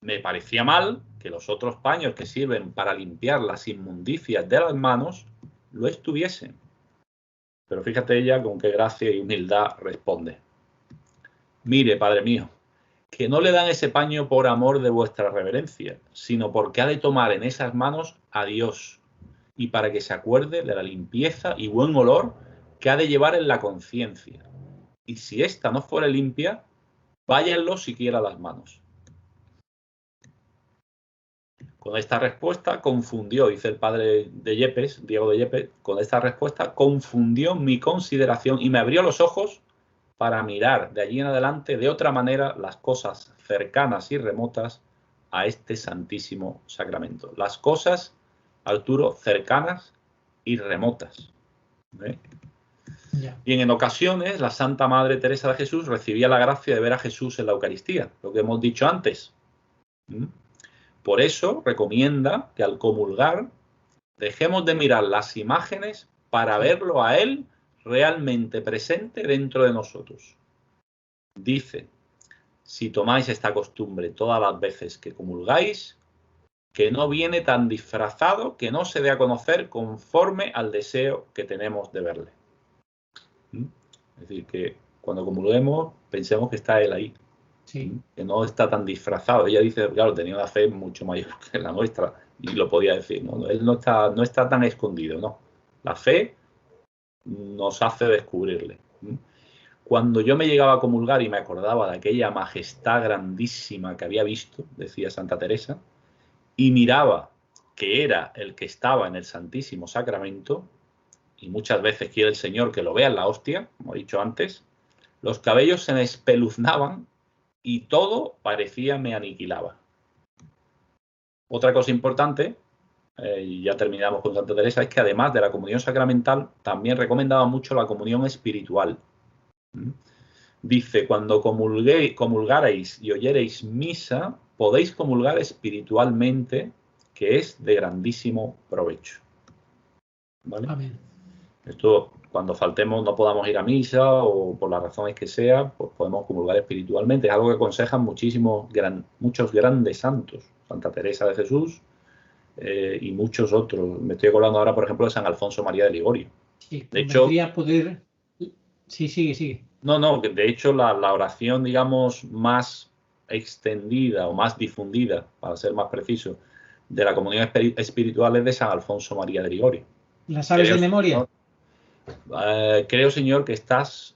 me parecía mal que los otros paños que sirven para limpiar las inmundicias de las manos lo estuviesen. Pero fíjate ella con qué gracia y humildad responde. Mire, padre mío, que no le dan ese paño por amor de vuestra reverencia, sino porque ha de tomar en esas manos a Dios y para que se acuerde de la limpieza y buen olor que ha de llevar en la conciencia. Y si ésta no fuera limpia, váyanlo siquiera las manos. Con esta respuesta confundió, dice el padre de Yepes, Diego de Yepes, con esta respuesta confundió mi consideración y me abrió los ojos para mirar de allí en adelante de otra manera las cosas cercanas y remotas a este Santísimo Sacramento. Las cosas, Arturo, cercanas y remotas. ¿Eh? Yeah. Y en ocasiones la Santa Madre Teresa de Jesús recibía la gracia de ver a Jesús en la Eucaristía, lo que hemos dicho antes. Por eso recomienda que al comulgar dejemos de mirar las imágenes para verlo a Él realmente presente dentro de nosotros. Dice, si tomáis esta costumbre todas las veces que comulgáis, que no viene tan disfrazado que no se dé a conocer conforme al deseo que tenemos de verle. Es decir, que cuando comulguemos pensemos que está Él ahí. Sí. Que no está tan disfrazado. Ella dice, claro, tenía una fe mucho mayor que la nuestra y lo podía decir, ¿no? Él no está tan escondido, ¿no? La fe nos hace descubrirle. Cuando yo me llegaba a comulgar y me acordaba de aquella majestad grandísima que había visto, decía Santa Teresa, y miraba que era el que estaba en el Santísimo Sacramento, y muchas veces quiere el Señor que lo vea en la hostia, como he dicho antes, los cabellos se me espeluznaban y todo parecía me aniquilaba. Otra cosa importante, y ya terminamos con Santa Teresa, es que además de la comunión sacramental, también recomendaba mucho la comunión espiritual. Dice, cuando comulgareis y oyereis misa, podéis comulgar espiritualmente, que es de grandísimo provecho. ¿Vale? Amén. Esto, cuando faltemos, no podamos ir a misa o por las razones que sea, pues podemos comulgar espiritualmente. Es algo que aconsejan muchos grandes santos. Santa Teresa de Jesús y muchos otros. Me estoy acordando ahora, por ejemplo, de San Alfonso María de Ligorio. Sí, de hecho, poder... Sí, sigue. No, de hecho la oración, digamos, más extendida o más difundida, para ser más preciso, de la comunión espiritual es de San Alfonso María de Ligorio. ¿La sabes de memoria? Creo, Señor, que estás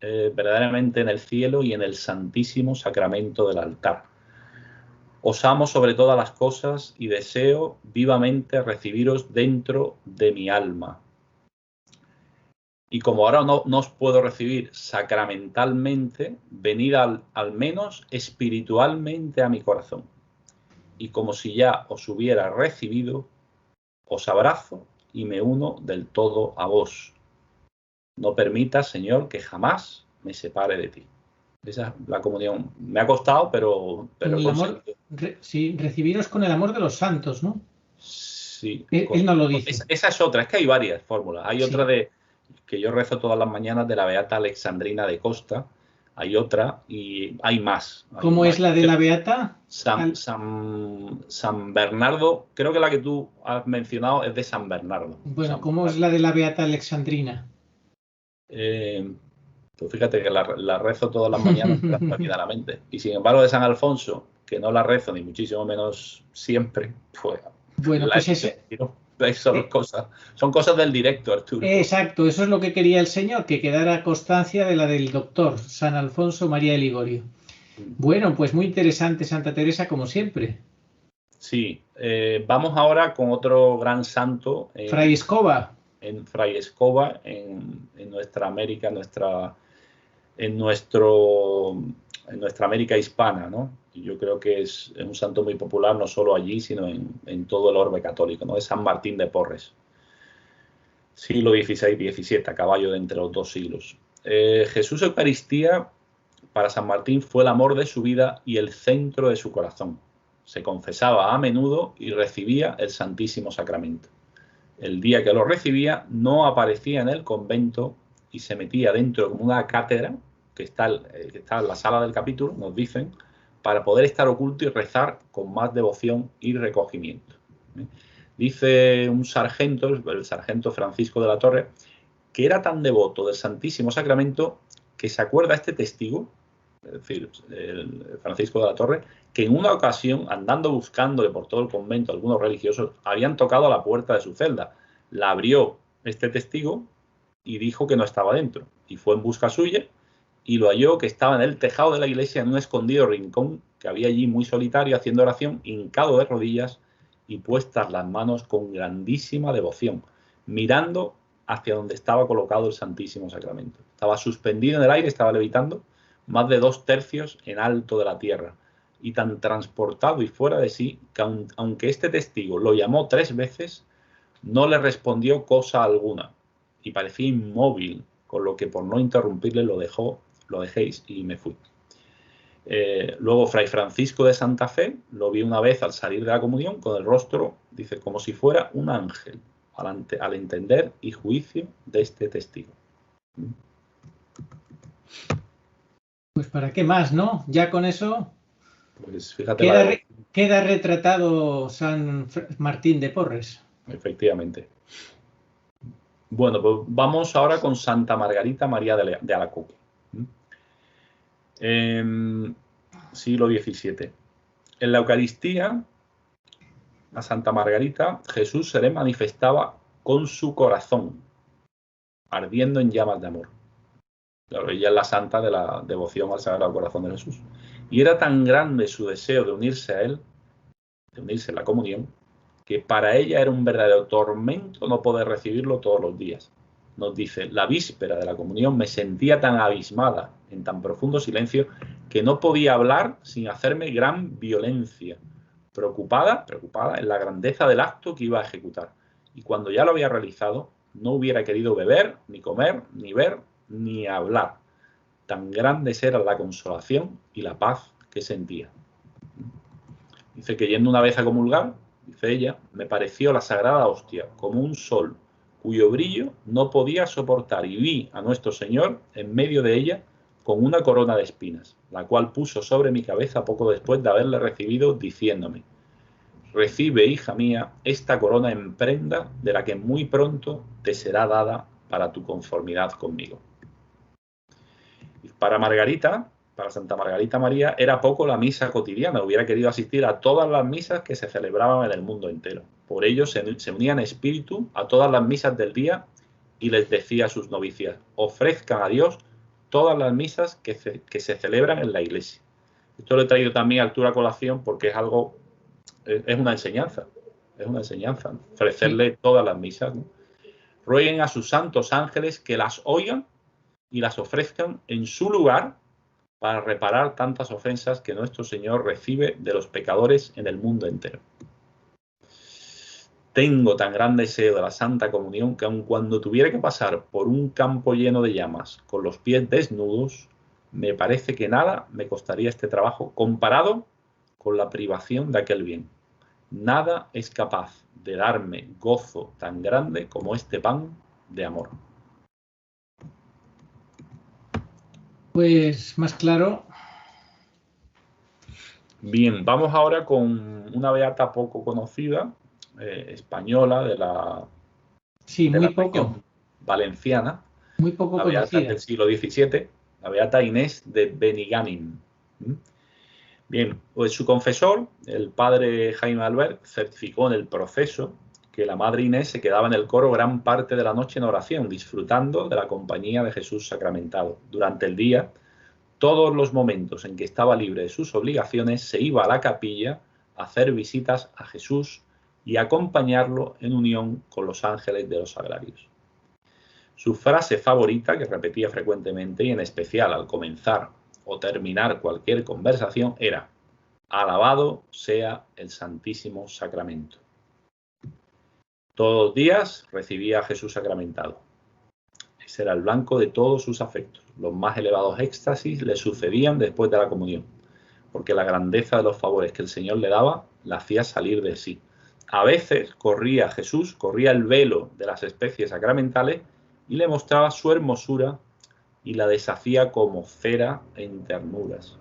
verdaderamente en el cielo y en el santísimo sacramento del altar. Os amo sobre todas las cosas y deseo vivamente recibiros dentro de mi alma. Y como ahora no os puedo recibir sacramentalmente, venid al menos espiritualmente a mi corazón. Y como si ya os hubiera recibido, os abrazo y me uno del todo a vos. No permitas, Señor, que jamás me separe de ti. Esa es la comunión. Me ha costado, pero con el amor, sí, recibiros con el amor de los santos, ¿no? Sí. Él no lo dice. Esa es otra, es que hay varias fórmulas. Hay otra de que yo rezo todas las mañanas de la Beata Alexandrina de Costa. Hay otra y hay más. ¿Cómo es la de la Beata? San Bernardo, creo que la que tú has mencionado es de San Bernardo. Bueno, ¿cómo es la de la Beata Alexandrina? Pues fíjate que la rezo todas las mañanas tranquilamente. Y sin embargo de San Alfonso, que no la rezo ni muchísimo menos siempre, pues bueno, pues son cosas del directo, Arturo. Exacto, eso es lo que quería el Señor, que quedara constancia de la del doctor San Alfonso María de Ligorio. Bueno, pues muy interesante Santa Teresa como siempre. Sí, vamos ahora con otro gran santo. Fray Escoba. En Fray Escoba, en nuestra América, en nuestra América hispana, ¿no? Y yo creo que es un santo muy popular, no solo allí, sino en todo el orbe católico, ¿no? Es San Martín de Porres. Siglo XVI-XVII, a caballo de entre los dos siglos. Jesús Eucaristía, para San Martín, fue el amor de su vida y el centro de su corazón. Se confesaba a menudo y recibía el Santísimo Sacramento. El día que lo recibía, no aparecía en el convento y se metía dentro como una cátedra, que está en la sala del capítulo, nos dicen, para poder estar oculto y rezar con más devoción y recogimiento. Dice un sargento, el sargento Francisco de la Torre, que era tan devoto del Santísimo Sacramento que se acuerda este testigo, es decir, el Francisco de la Torre, que en una ocasión, andando buscándole por todo el convento algunos religiosos, habían tocado a la puerta de su celda. La abrió este testigo y dijo que no estaba dentro. Y fue en busca suya y lo halló que estaba en el tejado de la iglesia, en un escondido rincón que había allí muy solitario, haciendo oración, hincado de rodillas y puestas las manos con grandísima devoción, mirando hacia donde estaba colocado el Santísimo Sacramento. Estaba suspendido en el aire, estaba levitando, más de 2 tercios en alto de la tierra, y tan transportado y fuera de sí, que aunque este testigo lo llamó 3 veces, no le respondió cosa alguna, y parecía inmóvil, con lo que por no interrumpirle lo dejéis y me fui. Luego Fray Francisco de Santa Fe lo vi una vez al salir de la comunión con el rostro, dice, como si fuera un ángel, al entender y juicio de este testigo. Pues para qué más, ¿no? Ya con eso pues fíjate queda retratado San Martín de Porres. Efectivamente. Bueno, pues vamos ahora con Santa Margarita María de Alacoque. Siglo XVII. En la Eucaristía, a Santa Margarita, Jesús se le manifestaba con su corazón, ardiendo en llamas de amor. Claro, ella es la santa de la devoción al Sagrado Corazón de Jesús. Y era tan grande su deseo de unirse a él, de unirse en la comunión, que para ella era un verdadero tormento no poder recibirlo todos los días. Nos dice, la víspera de la comunión me sentía tan abismada, en tan profundo silencio, que no podía hablar sin hacerme gran violencia, preocupada en la grandeza del acto que iba a ejecutar. Y cuando ya lo había realizado, no hubiera querido beber, ni comer, ni ver, ni hablar. Tan grandes eran la consolación y la paz que sentía. Dice que yendo una vez a comulgar, dice ella, me pareció la sagrada hostia como un sol cuyo brillo no podía soportar, y vi a nuestro Señor en medio de ella con una corona de espinas, la cual puso sobre mi cabeza poco después de haberle recibido, diciéndome, recibe, hija mía, esta corona en prenda de la que muy pronto te será dada para tu conformidad conmigo. Para Margarita, para Santa Margarita María, era poco la misa cotidiana. Hubiera querido asistir a todas las misas que se celebraban en el mundo entero. Por ello se unía en espíritu a todas las misas del día y les decía a sus novicias, ofrezcan a Dios todas las misas que se celebran en la iglesia. Esto lo he traído también a altura colación porque es algo, es una enseñanza, ¿no? Ofrecerle todas las misas, ¿no? Rueguen a sus santos ángeles que las oigan y las ofrezcan en su lugar para reparar tantas ofensas que nuestro Señor recibe de los pecadores en el mundo entero. Tengo tan gran deseo de la Santa Comunión que aun cuando tuviera que pasar por un campo lleno de llamas con los pies desnudos, me parece que nada me costaría este trabajo comparado con la privación de aquel bien. Nada es capaz de darme gozo tan grande como este pan de amor. Pues más claro. Bien, vamos ahora con una beata poco conocida, española de la región valenciana, muy poco la beata conocida del siglo XVII, la beata Inés de Benigànim. Bien, pues su confesor, el padre Jaime Albert, certificó en el proceso que la madre Inés se quedaba en el coro gran parte de la noche en oración, disfrutando de la compañía de Jesús sacramentado. Durante el día, todos los momentos en que estaba libre de sus obligaciones, se iba a la capilla a hacer visitas a Jesús y a acompañarlo en unión con los ángeles de los sagrarios. Su frase favorita, que repetía frecuentemente y en especial al comenzar o terminar cualquier conversación, era «Alabado sea el Santísimo Sacramento». Todos los días recibía a Jesús sacramentado. Ese era el blanco de todos sus afectos. Los más elevados éxtasis le sucedían después de la comunión, porque la grandeza de los favores que el Señor le daba la hacía salir de sí. A veces corría el velo de las especies sacramentales y le mostraba su hermosura y la deshacía como cera en ternuras.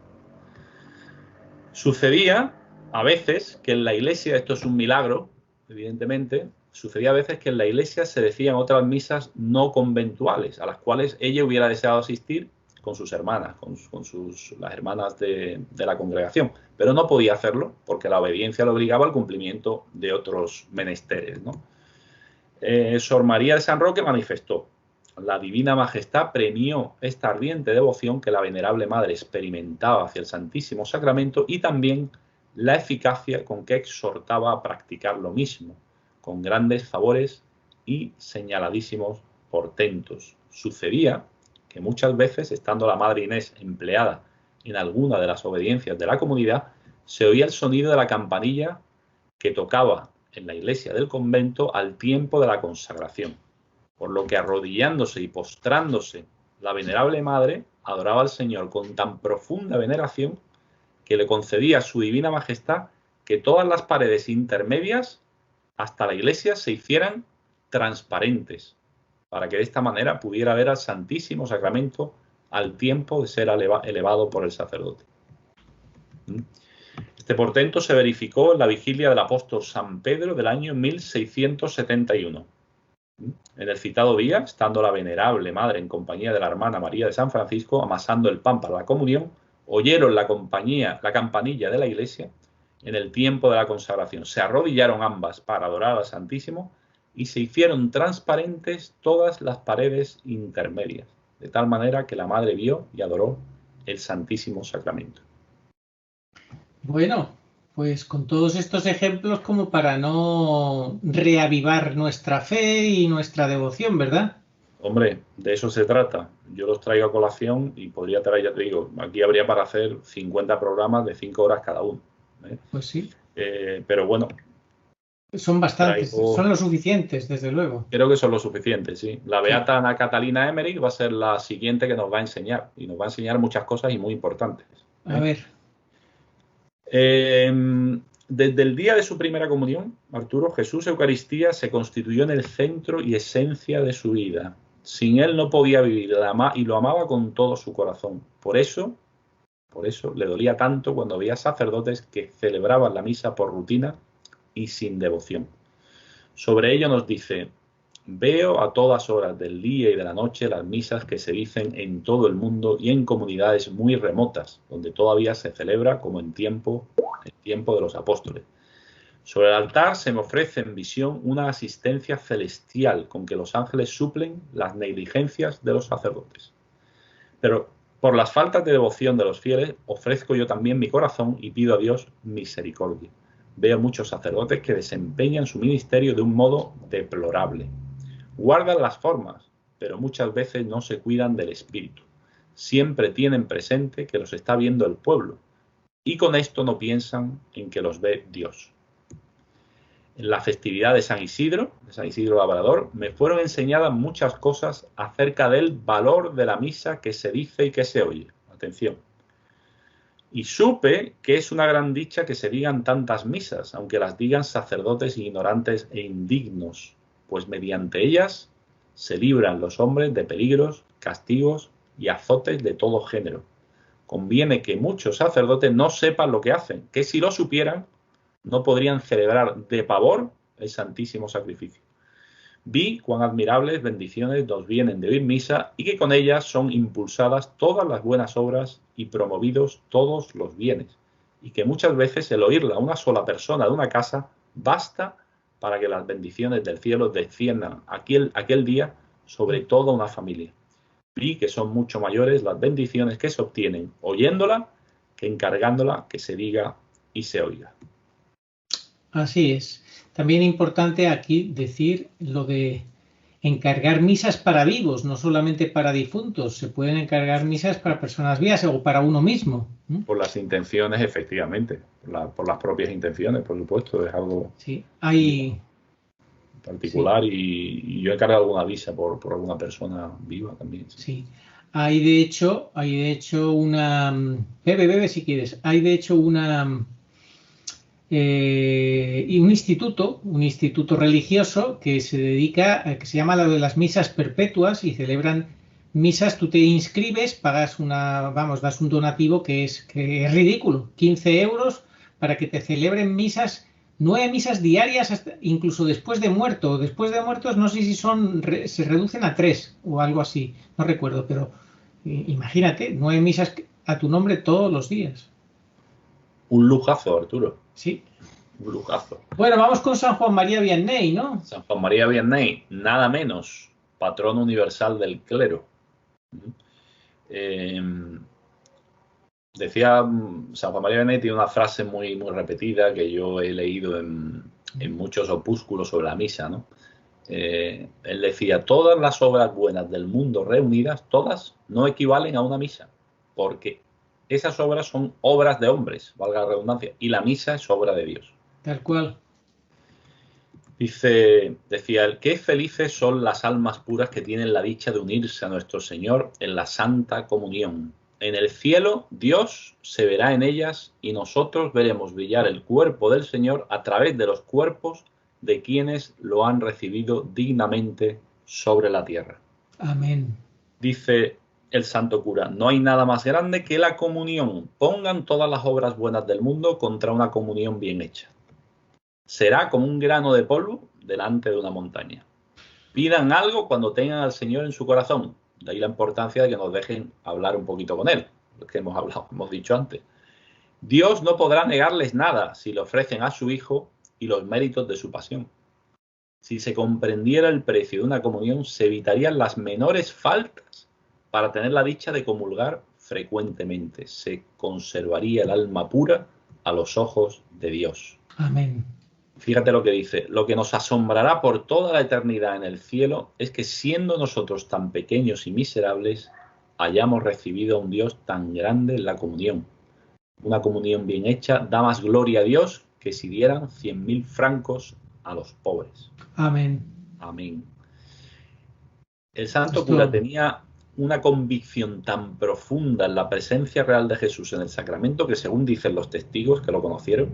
Sucedía a veces que en la iglesia, esto es un milagro, evidentemente, sucedía a veces que en la iglesia se decían otras misas no conventuales, a las cuales ella hubiera deseado asistir con sus hermanas, las hermanas de la congregación, pero no podía hacerlo porque la obediencia le obligaba al cumplimiento de otros menesteres, ¿no? Sor María de San Roque manifestó: la Divina Majestad premió esta ardiente devoción que la Venerable Madre experimentaba hacia el Santísimo Sacramento y también la eficacia con que exhortaba a practicar lo mismo, con grandes favores y señaladísimos portentos. Sucedía que muchas veces, estando la Madre Inés empleada en alguna de las obediencias de la comunidad, se oía el sonido de la campanilla que tocaba en la iglesia del convento al tiempo de la consagración, por lo que arrodillándose y postrándose la Venerable Madre adoraba al Señor con tan profunda veneración que le concedía su Divina Majestad que todas las paredes intermedias hasta la iglesia se hicieran transparentes, para que de esta manera pudiera ver al Santísimo Sacramento al tiempo de ser elevado por el sacerdote. Este portento se verificó en la vigilia del apóstol San Pedro del año 1671. En el citado día, estando la Venerable Madre en compañía de la hermana María de San Francisco amasando el pan para la comunión, oyeron la campanilla de la iglesia en el tiempo de la consagración. Se arrodillaron ambas para adorar al Santísimo y se hicieron transparentes todas las paredes intermedias, de tal manera que la Madre vio y adoró el Santísimo Sacramento. Bueno, Pues con todos estos ejemplos como para no reavivar nuestra fe y nuestra devoción, ¿verdad? Hombre, de eso se trata. Yo los traigo a colación y podría traer, ya te digo, aquí habría para hacer 50 programas de 5 horas cada uno, ¿eh? Pues sí, Pero bueno, son bastantes, son traigo, lo suficientes, desde luego. creo que son lo suficiente, sí. La Sí. beata Ana Catalina Emmerich va a ser la siguiente que nos va a enseñar y nos va a enseñar muchas cosas y muy importantes, A ¿eh? ver, Desde el día de su primera comunión, Arturo, Jesús Eucaristía se constituyó en el centro y esencia de su vida. Sin él no podía vivir y lo amaba con todo su corazón. Por eso le dolía tanto cuando había sacerdotes que celebraban la misa por rutina y sin devoción. Sobre ello nos dice: veo a todas horas del día y de la noche las misas que se dicen en todo el mundo y en comunidades muy remotas, donde todavía se celebra como en tiempo de los apóstoles. Sobre el altar se me ofrece en visión una asistencia celestial con que los ángeles suplen las negligencias de los sacerdotes. Pero por las faltas de devoción de los fieles ofrezco yo también mi corazón y pido a Dios misericordia. Veo muchos sacerdotes que desempeñan su ministerio de un modo deplorable. Guardan las formas, pero muchas veces no se cuidan del espíritu. Siempre tienen presente que los está viendo el pueblo y con esto no piensan en que los ve Dios. En la festividad de San Isidro Labrador, me fueron enseñadas muchas cosas acerca del valor de la misa que se dice y que se oye. Atención. Y supe que es una gran dicha que se digan tantas misas, aunque las digan sacerdotes ignorantes e indignos, pues mediante ellas se libran los hombres de peligros, castigos y azotes de todo género. Conviene que muchos sacerdotes no sepan lo que hacen, que si lo supieran, no podrían celebrar de pavor el santísimo sacrificio. Vi cuán admirables bendiciones nos vienen de oír misa y que con ellas son impulsadas todas las buenas obras y promovidos todos los bienes, y que muchas veces el oírla a una sola persona de una casa basta para que las bendiciones del cielo desciendan aquel día sobre toda una familia. Vi que son mucho mayores las bendiciones que se obtienen oyéndola que encargándola que se diga y se oiga. así es. También importante aquí decir lo de encargar misas para vivos, no solamente para difuntos. Se pueden encargar misas para personas vivas o para uno mismo. Por las intenciones, efectivamente. Por las propias intenciones, por supuesto. Es algo Sí, hay... particular Sí, y yo he encargado alguna visa por alguna persona viva también. Sí. sí. Hay de hecho una... Bebe si quieres. Hay de hecho una... y un instituto religioso que se dedica, que se llama lo de las misas perpetuas y celebran misas, tú te inscribes, pagas das un donativo que es ridículo, 15 euros para que te celebren misas, 9 misas diarias, incluso después de muerto. Después de muertos no sé si se reducen a 3 o algo así, no recuerdo, pero imagínate, 9 misas a tu nombre todos los días. Un lujazo, Arturo. Sí. Un lujazo. Bueno, vamos con San Juan María Vianney, ¿no? San Juan María Vianney, nada menos, patrón universal del clero. Decía, San Juan María Vianney tiene una frase muy, muy repetida que yo he leído en muchos opúsculos sobre la misa, ¿no? Él decía: todas las obras buenas del mundo reunidas, todas, no equivalen a una misa, porque esas obras son obras de hombres, valga la redundancia, y la misa es obra de Dios. Tal cual. Decía él: qué felices son las almas puras que tienen la dicha de unirse a nuestro Señor en la Santa Comunión. En el cielo Dios se verá en ellas y nosotros veremos brillar el cuerpo del Señor a través de los cuerpos de quienes lo han recibido dignamente sobre la tierra. Amén. Dice el santo cura: no hay nada más grande que la comunión. Pongan todas las obras buenas del mundo contra una comunión bien hecha. Será como un grano de polvo delante de una montaña. Pidan algo cuando tengan al Señor en su corazón. De ahí la importancia de que nos dejen hablar un poquito con Él, lo que hemos dicho antes. Dios no podrá negarles nada si le ofrecen a su Hijo y los méritos de su pasión. Si se comprendiera el precio de una comunión, se evitarían las menores faltas para tener la dicha de comulgar frecuentemente. Se conservaría el alma pura a los ojos de Dios. Amén. Fíjate lo que dice: lo que nos asombrará por toda la eternidad en el cielo es que, siendo nosotros tan pequeños y miserables, hayamos recibido a un Dios tan grande en la comunión. Una comunión bien hecha da más gloria a Dios que si dieran 100.000 francos a los pobres. Amén. Amén. El santo cura tenía una convicción tan profunda en la presencia real de Jesús en el sacramento que, según dicen los testigos que lo conocieron,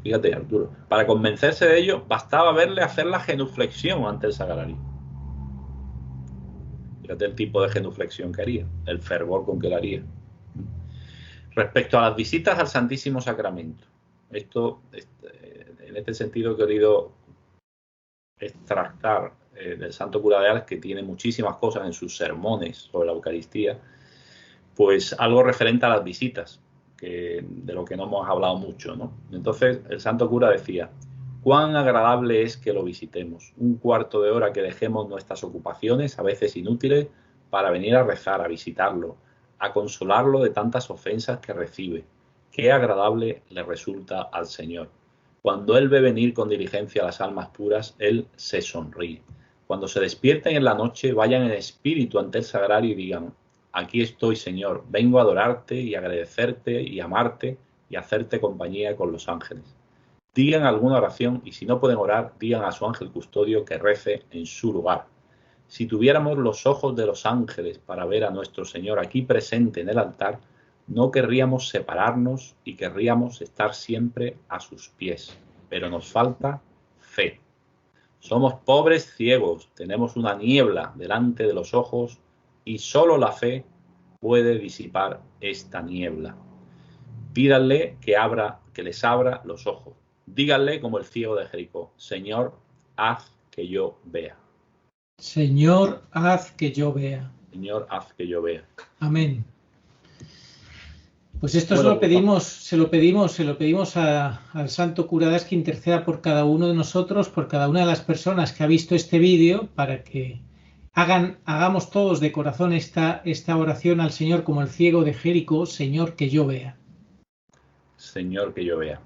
fíjate, Arturo, para convencerse de ello bastaba verle hacer la genuflexión ante el sagrario. Fíjate el tipo de genuflexión que haría, el fervor con que la haría. Respecto a las visitas al Santísimo Sacramento, en este sentido he querido extractar del santo cura de Ars, que tiene muchísimas cosas en sus sermones sobre la Eucaristía, pues algo referente a las visitas, de lo que no hemos hablado mucho, ¿no? Entonces el santo cura decía: cuán agradable es que lo visitemos, un cuarto de hora que dejemos nuestras ocupaciones, a veces inútiles, para venir a rezar, a visitarlo, a consolarlo de tantas ofensas que recibe. Qué agradable le resulta al Señor. Cuando Él ve venir con diligencia a las almas puras, Él se sonríe. Cuando se despierten en la noche, vayan en espíritu ante el sagrario y digan: aquí estoy, Señor, vengo a adorarte y agradecerte y amarte y hacerte compañía con los ángeles. Digan alguna oración, y si no pueden orar, digan a su ángel custodio que rece en su lugar. Si tuviéramos los ojos de los ángeles para ver a nuestro Señor aquí presente en el altar, no querríamos separarnos y querríamos estar siempre a sus pies. Pero nos falta fe. Somos pobres ciegos, tenemos una niebla delante de los ojos y solo la fe puede disipar esta niebla. Pídanle que les abra los ojos. Díganle como el ciego de Jericó: Señor, haz que yo vea. Señor, haz que yo vea. Señor, haz que yo vea. Amén. Pues esto se lo pedimos al santo cura de Ars, que interceda por cada uno de nosotros, por cada una de las personas que ha visto este vídeo, para que hagamos todos de corazón esta oración al Señor como el ciego de Jericó: Señor, que yo vea. Señor, que yo vea.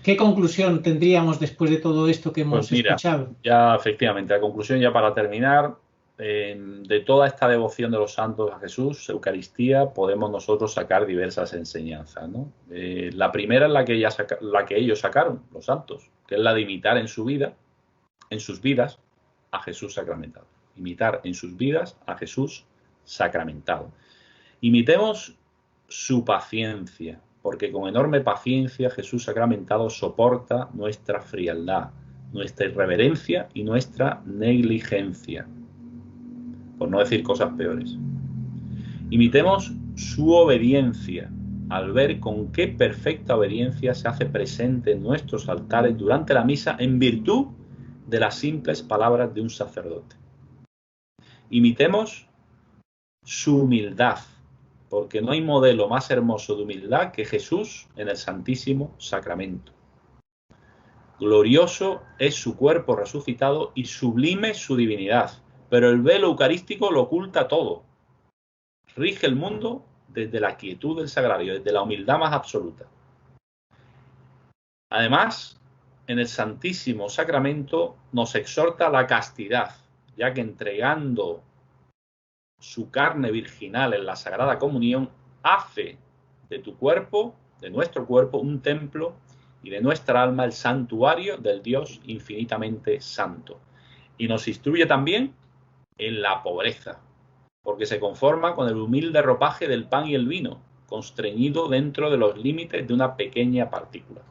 ¿Qué conclusión tendríamos después de todo esto que hemos escuchado? Ya efectivamente, la conclusión, ya para terminar, de toda esta devoción de los santos a Jesús, Eucaristía, podemos nosotros sacar diversas enseñanzas, ¿no? La primera es la que ellos sacaron, los santos, que es la de imitar en sus vidas, a Jesús sacramentado. Imitar en sus vidas a Jesús sacramentado. Imitemos su paciencia, porque con enorme paciencia Jesús sacramentado soporta nuestra frialdad, nuestra irreverencia y nuestra negligencia, por no decir cosas peores. Imitemos su obediencia, al ver con qué perfecta obediencia se hace presente en nuestros altares durante la misa en virtud de las simples palabras de un sacerdote. Imitemos su humildad, porque no hay modelo más hermoso de humildad que Jesús en el Santísimo Sacramento. Glorioso es su cuerpo resucitado y sublime su divinidad, pero el velo eucarístico lo oculta todo. Rige el mundo desde la quietud del sagrario, desde la humildad más absoluta. Además, en el Santísimo Sacramento nos exhorta a la castidad, ya que entregando su carne virginal en la Sagrada Comunión, hace de tu cuerpo, de nuestro cuerpo, un templo, y de nuestra alma el santuario del Dios infinitamente santo. Y nos instruye también en la pobreza, porque se conforma con el humilde ropaje del pan y el vino, constreñido dentro de los límites de una pequeña partícula.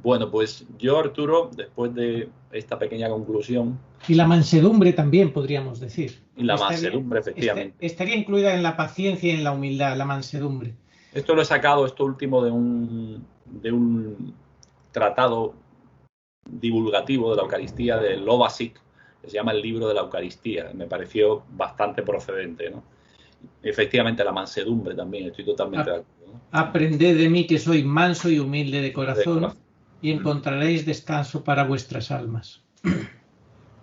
Bueno, pues yo, Arturo, después de esta pequeña conclusión... Y la mansedumbre también, podríamos decir. Y la mansedumbre, efectivamente. Estaría incluida en la paciencia y en la humildad, la mansedumbre. Esto lo he sacado, esto último, de un tratado divulgativo de la Eucaristía de Lovasic, que se llama El libro de la Eucaristía. Me pareció bastante procedente, ¿no? Efectivamente, la mansedumbre también, estoy totalmente de acuerdo, ¿no? Aprended de mí, que soy manso y humilde de corazón, y encontraréis descanso para vuestras almas.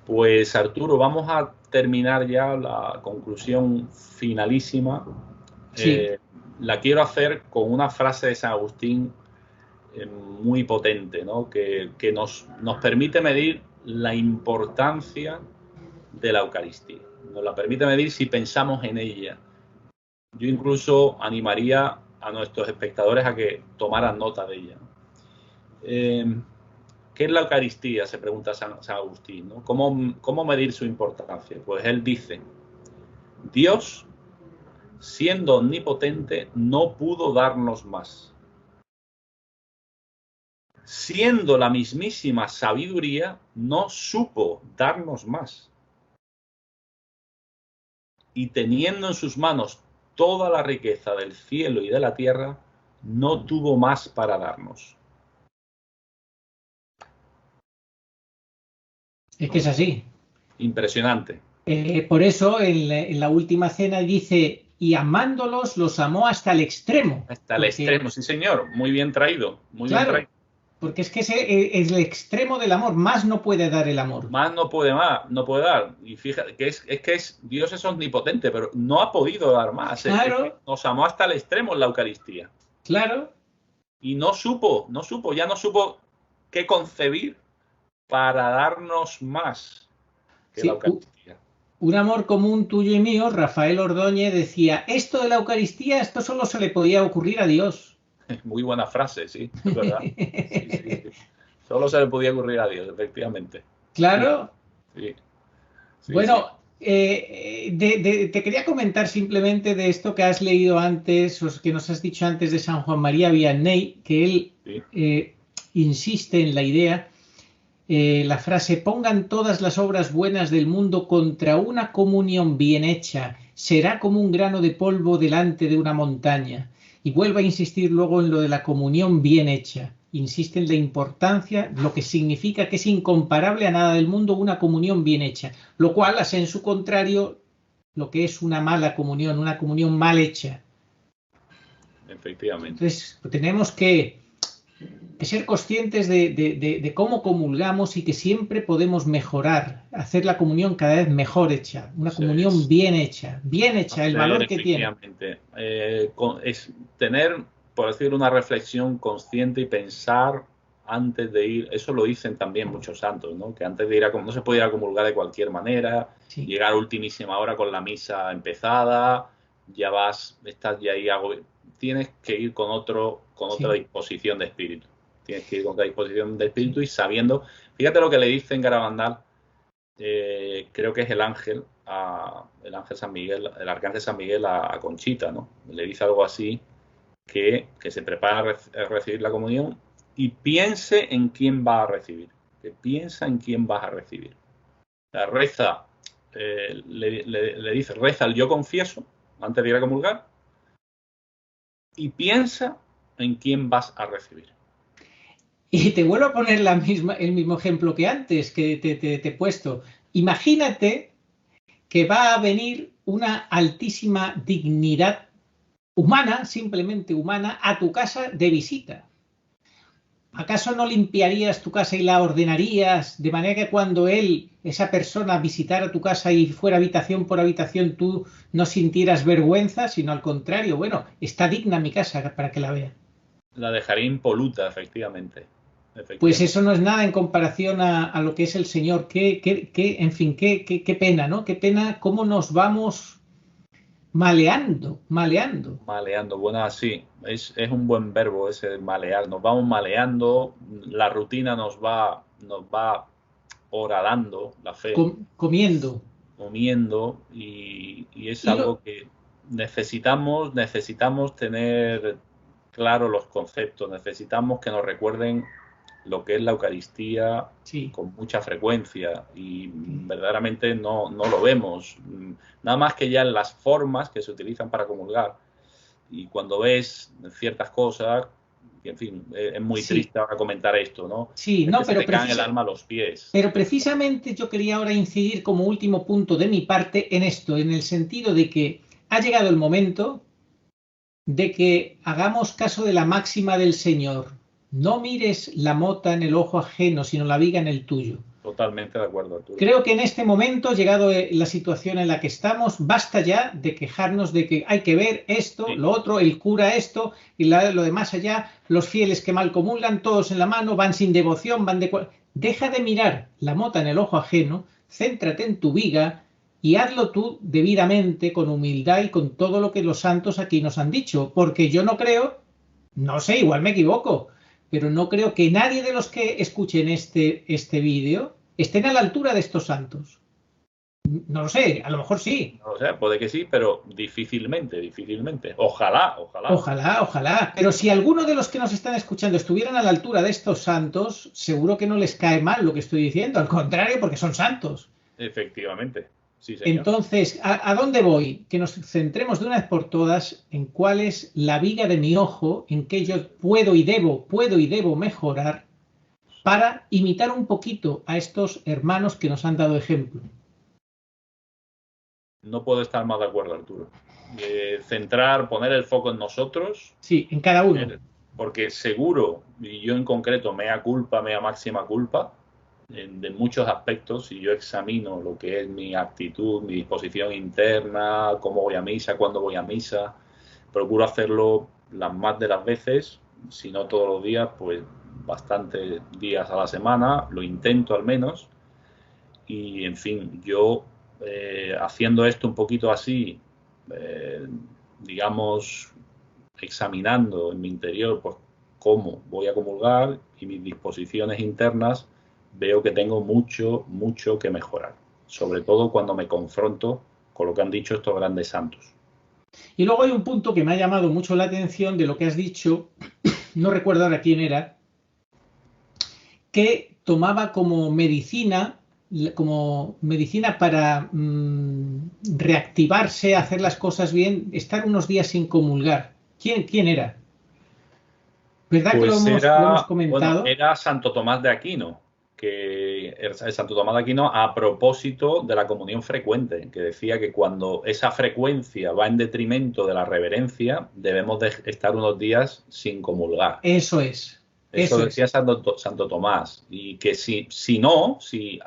Pues, Arturo, vamos a terminar ya la conclusión finalísima. Sí. la quiero hacer con una frase de San Agustín muy potente, ¿no? que nos permite medir la importancia de la Eucaristía. Nos la permite medir si pensamos en ella. Yo incluso animaría a nuestros espectadores a que tomaran nota de ella. ¿Qué es la Eucaristía?, se pregunta San Agustín, ¿no? ¿Cómo medir su importancia? Pues él dice: Dios, siendo omnipotente, no pudo darnos más. Siendo la mismísima sabiduría, no supo darnos más. Y teniendo en sus manos toda la riqueza del cielo y de la tierra, no tuvo más para darnos. Es que es así. Impresionante. Por eso en la última cena dice, y amándolos los amó hasta el extremo. Hasta el extremo, sí señor, muy bien traído, muy bien traído. Porque es que ese es el extremo del amor, más no puede dar el amor. Más no puede dar. Y fíjate que Dios es omnipotente, pero no ha podido dar más. Claro. Nos amó hasta el extremo en la Eucaristía. Claro. Y no supo qué concebir para darnos más que la Eucaristía. Un amor común tuyo y mío, Rafael Ordóñez decía, esto de la Eucaristía, esto solo se le podía ocurrir a Dios. Muy buena frase, sí, es verdad. Sí. Solo se le podía ocurrir a Dios, efectivamente. Claro. Sí. Bueno, te quería comentar simplemente de esto que has leído antes, o que nos has dicho antes de San Juan María Vianney, que él insiste en la idea, la frase, pongan todas las obras buenas del mundo contra una comunión bien hecha, será como un grano de polvo delante de una montaña. Y vuelve a insistir luego en lo de la comunión bien hecha. Insiste en la importancia, lo que significa que es incomparable a nada del mundo una comunión bien hecha, lo cual hace en su contrario lo que es una mala comunión, una comunión mal hecha. Efectivamente. Entonces, tenemos que ser conscientes de cómo comulgamos y que siempre podemos mejorar, hacer la comunión cada vez mejor hecha, una comunión bien hecha, el valor que tiene. Es tener, por decir, una reflexión consciente y pensar antes de ir. Eso lo dicen también muchos santos, ¿no? Que antes de ir no se puede ir a comulgar de cualquier manera, llegar a ultimísima hora con la misa empezada, estás ya ahí, tienes que ir con otra disposición de espíritu. Tienes que ir con otra disposición de espíritu y sabiendo. Fíjate lo que le dice en Garabandal, creo que es el ángel San Miguel, el arcángel San Miguel a Conchita, ¿no? Le dice algo así, que se prepara a recibir la comunión y piense en quién va a recibir. Que piensa en quién vas a recibir. La reza, le dice, reza el yo confieso antes de ir a comulgar y piensa en quién vas a recibir. Y te vuelvo a poner el mismo ejemplo que antes, que te he puesto. Imagínate que va a venir una altísima dignidad humana, simplemente humana, a tu casa de visita. ¿Acaso no limpiarías tu casa y la ordenarías de manera que cuando esa persona, visitara tu casa y fuera habitación por habitación, tú no sintieras vergüenza, sino al contrario, bueno, está digna mi casa para que la vea? La dejaría impoluta, efectivamente. Pues eso no es nada en comparación a lo que es el Señor. Qué pena, ¿no? Qué pena cómo nos vamos maleando. Bueno, sí, es un buen verbo ese, malear. Nos vamos maleando, la rutina nos va horadando la fe. Comiendo y es algo que necesitamos tener claro los conceptos, necesitamos que nos recuerden lo que es la Eucaristía con mucha frecuencia y verdaderamente no lo vemos, nada más que ya en las formas que se utilizan para comulgar, y cuando ves ciertas cosas, y en fin, es muy triste ahora comentar esto, ¿no? Sí, no, pero se te caen el alma a los pies. Pero precisamente yo quería ahora incidir como último punto de mi parte en esto, en el sentido de que ha llegado el momento de que hagamos caso de la máxima del Señor. No mires la mota en el ojo ajeno, sino la viga en el tuyo. Totalmente de acuerdo, Arturo. Creo que en este momento, llegado la situación en la que estamos, basta ya de quejarnos de que hay que ver esto, Sí. lo otro, el cura esto y lo de más allá, los fieles que mal comulgan, todos en la mano, van sin devoción, van de... Deja de mirar la mota en el ojo ajeno, céntrate en tu viga y hazlo tú debidamente, con humildad y con todo lo que los santos aquí nos han dicho, porque yo no creo, no sé, igual me equivoco, pero no creo que nadie de los que escuchen este vídeo estén a la altura de estos santos. No lo sé, a lo mejor sí. O sea, puede que sí, pero difícilmente, difícilmente. Ojalá, ojalá. Ojalá, ojalá. Pero si alguno de los que nos están escuchando estuvieran a la altura de estos santos, seguro que no les cae mal lo que estoy diciendo. Al contrario, porque son santos. Efectivamente, sí, señor. Entonces, ¿a dónde voy? Que nos centremos de una vez por todas en cuál es la viga de mi ojo, en qué yo puedo y debo mejorar para imitar un poquito a estos hermanos que nos han dado ejemplo. No puedo estar más de acuerdo, Arturo. Poner el foco en nosotros. Sí, en cada uno. Porque seguro, y yo en concreto, mea máxima culpa, de muchos aspectos, si yo examino lo que es mi actitud, mi disposición interna, cómo voy a misa, cuándo voy a misa, procuro hacerlo las más de las veces, si no todos los días, pues bastantes días a la semana, lo intento al menos, y en fin, yo haciendo esto un poquito así, digamos, examinando en mi interior, pues cómo voy a comulgar y mis disposiciones internas, veo que tengo mucho, mucho que mejorar, sobre todo cuando me confronto con lo que han dicho estos grandes santos. Y luego hay un punto que me ha llamado mucho la atención de lo que has dicho, no recuerdo ahora quién era, que tomaba como medicina para reactivarse, hacer las cosas bien, estar unos días sin comulgar. ¿Quién era? ¿Verdad que lo hemos comentado? Bueno, era Santo Tomás de Aquino, que Santo Tomás de Aquino a propósito de la comunión frecuente, que decía que cuando esa frecuencia va en detrimento de la reverencia, debemos de estar unos días sin comulgar. Eso es. Eso decía Santo Tomás. Y que si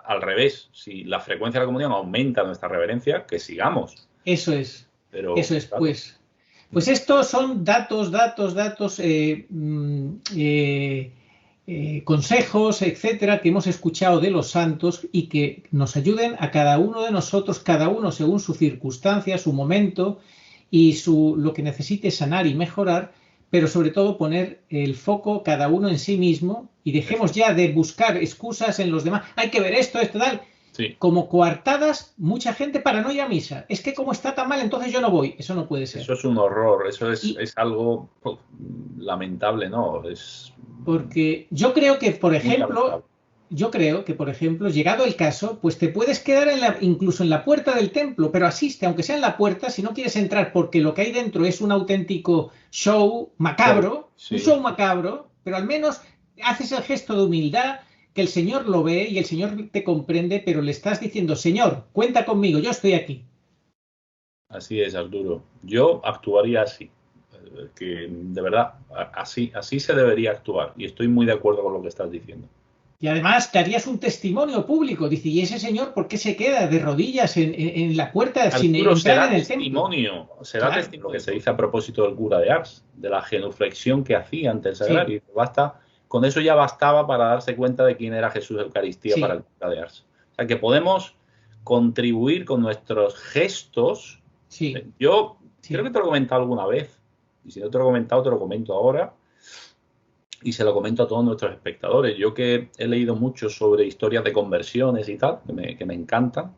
al revés, si la frecuencia de la comunión aumenta nuestra reverencia, que sigamos. Eso es. Pero, eso es, claro. Pues estos son datos, consejos, etcétera, que hemos escuchado de los santos y que nos ayuden a cada uno de nosotros, cada uno según su circunstancia, su momento y lo que necesite sanar y mejorar, pero sobre todo poner el foco cada uno en sí mismo y dejemos ya de buscar excusas en los demás. Hay que ver esto, tal. Sí. Como coartadas, mucha gente para no ir a misa. Es que como está tan mal, entonces yo no voy. Eso no puede ser. Eso es un horror. Eso es algo lamentable, ¿no? Porque yo creo que, por ejemplo, llegado el caso, pues te puedes quedar incluso en la puerta del templo, pero asiste, aunque sea en la puerta, si no quieres entrar porque lo que hay dentro es un auténtico show macabro, sí. Un show macabro, pero al menos haces el gesto de humildad, que el Señor lo ve y el Señor te comprende, pero le estás diciendo, Señor, cuenta conmigo, yo estoy aquí. Así es, Arturo. Yo actuaría así. Que de verdad, así se debería actuar. Y estoy muy de acuerdo con lo que estás diciendo. Y además te harías un testimonio público. Dice, ¿y ese señor por qué se queda de rodillas en la puerta sin entrar en el templo? Será testimonio, lo que se dice a propósito del cura de Ars, de la genuflexión que hacía ante el sagrario. Sí. Con eso ya bastaba para darse cuenta de quién era Jesús de Eucaristía para el cura de Ars. O sea, que podemos contribuir con nuestros gestos. Sí. Yo creo que te lo he comentado alguna vez. Y si no te lo he comentado, te lo comento ahora. Y se lo comento a todos nuestros espectadores. Yo que he leído mucho sobre historias de conversiones y tal, que me encantan,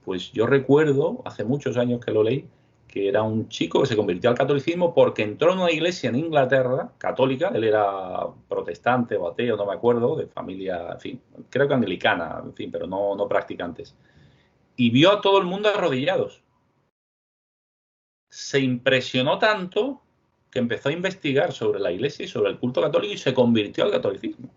pues yo recuerdo, hace muchos años que lo leí, que era un chico que se convirtió al catolicismo porque entró en una iglesia en Inglaterra, católica, él era protestante o ateo, no me acuerdo, de familia, en fin, creo que anglicana, en fin, pero no practicantes. Y vio a todo el mundo arrodillados. Se impresionó tanto que empezó a investigar sobre la iglesia y sobre el culto católico y se convirtió al catolicismo.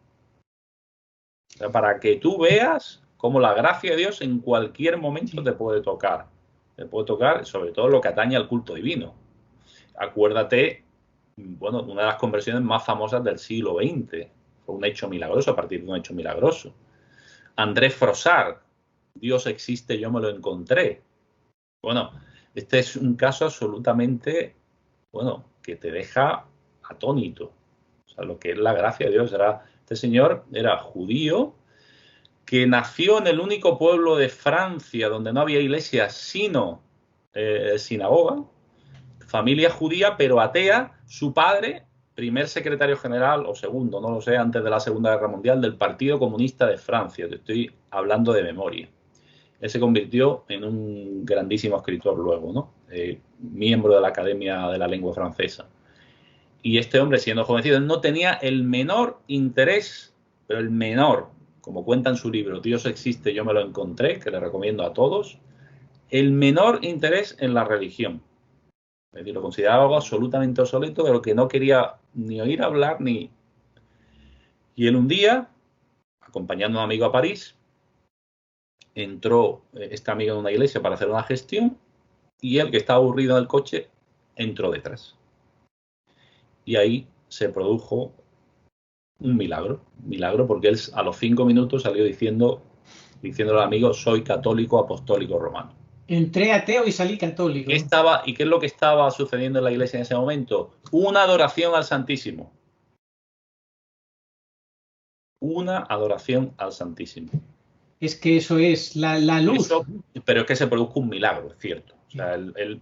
O sea, para que tú veas cómo la gracia de Dios en cualquier momento te puede tocar. Te puede tocar sobre todo lo que atañe al culto divino. Acuérdate, bueno, una de las conversiones más famosas del siglo XX. Fue un hecho milagroso, a partir de un hecho milagroso. André Frossard, Dios existe, yo me lo encontré. Bueno, este es un caso absolutamente, bueno, que te deja atónito. O sea, lo que es la gracia de Dios. Este señor era judío, que nació en el único pueblo de Francia donde no había iglesia sino sinagoga, familia judía pero atea, su padre, primer secretario general o segundo, no lo sé, antes de la Segunda Guerra Mundial, del Partido Comunista de Francia, te estoy hablando de memoria. Él se convirtió en un grandísimo escritor luego, ¿no? Miembro de la Academia de la Lengua Francesa. Y este hombre, siendo jovencito, no tenía el menor interés, pero el menor, como cuenta en su libro Dios existe, yo me lo encontré, que le recomiendo a todos, el menor interés en la religión. Es decir, lo consideraba algo absolutamente obsoleto, de lo que no quería ni oír hablar, ni... Y él un día, acompañando a un amigo a París, entró este amigo en una iglesia para hacer una gestión, y él, que estaba aburrido en el coche, entró detrás. Y ahí se produjo un milagro, porque él a los 5 minutos salió diciéndole al amigo, soy católico apostólico romano. Entré ateo y salí católico. ¿Qué es lo que estaba sucediendo en la iglesia en ese momento? Una adoración al Santísimo. Una adoración al Santísimo. Es que eso es la luz. Pero es que se produjo un milagro, es cierto. O sea, él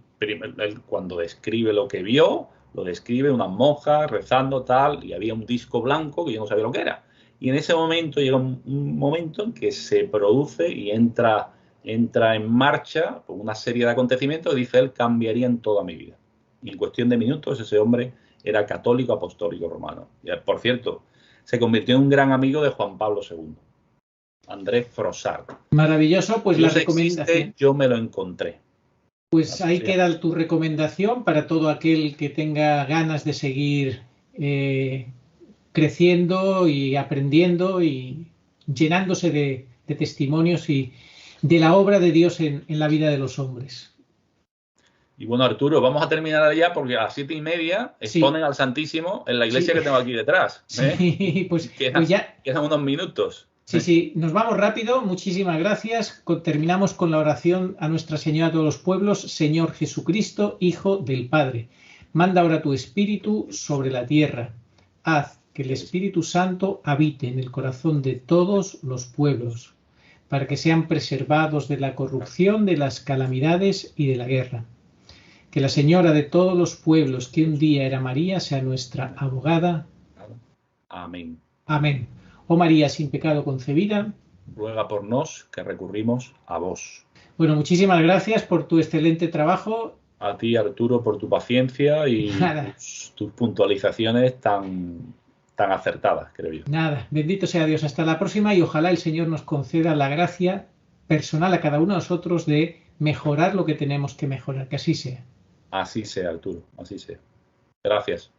cuando describe lo que vio, lo describe unas monjas rezando tal, y había un disco blanco que yo no sabía lo que era. Y en ese momento llega un momento en que se produce y entra en marcha una serie de acontecimientos que dice él cambiarían toda mi vida. Y en cuestión de minutos ese hombre era católico apostólico romano. Y, por cierto, se convirtió en un gran amigo de Juan Pablo II. André Frossard. Maravilloso, pues Dios la recomendación. Existe, yo me lo encontré. Pues ahí queda tu recomendación para todo aquel que tenga ganas de seguir creciendo y aprendiendo y llenándose de testimonios y de la obra de Dios en la vida de los hombres. Y bueno, Arturo, vamos a terminar ya porque a las 7:30 exponen al Santísimo en la iglesia que tengo aquí detrás. Sí, pues quedan unos minutos. Sí, nos vamos rápido. Muchísimas gracias. Terminamos con la oración a Nuestra Señora de todos los pueblos. Señor Jesucristo, Hijo del Padre, manda ahora tu Espíritu sobre la tierra. Haz que el Espíritu Santo habite en el corazón de todos los pueblos, para que sean preservados de la corrupción, de las calamidades y de la guerra. Que la Señora de todos los pueblos, que un día era María, sea nuestra abogada. Amén. Amén. Oh María, sin pecado concebida, ruega por nos que recurrimos a vos. Bueno, muchísimas gracias por tu excelente trabajo. A ti, Arturo, por tu paciencia y tus puntualizaciones tan acertadas, creo yo. Nada, bendito sea Dios. Hasta la próxima y ojalá el Señor nos conceda la gracia personal a cada uno de nosotros de mejorar lo que tenemos que mejorar. Que así sea. Así sea, Arturo, así sea. Gracias.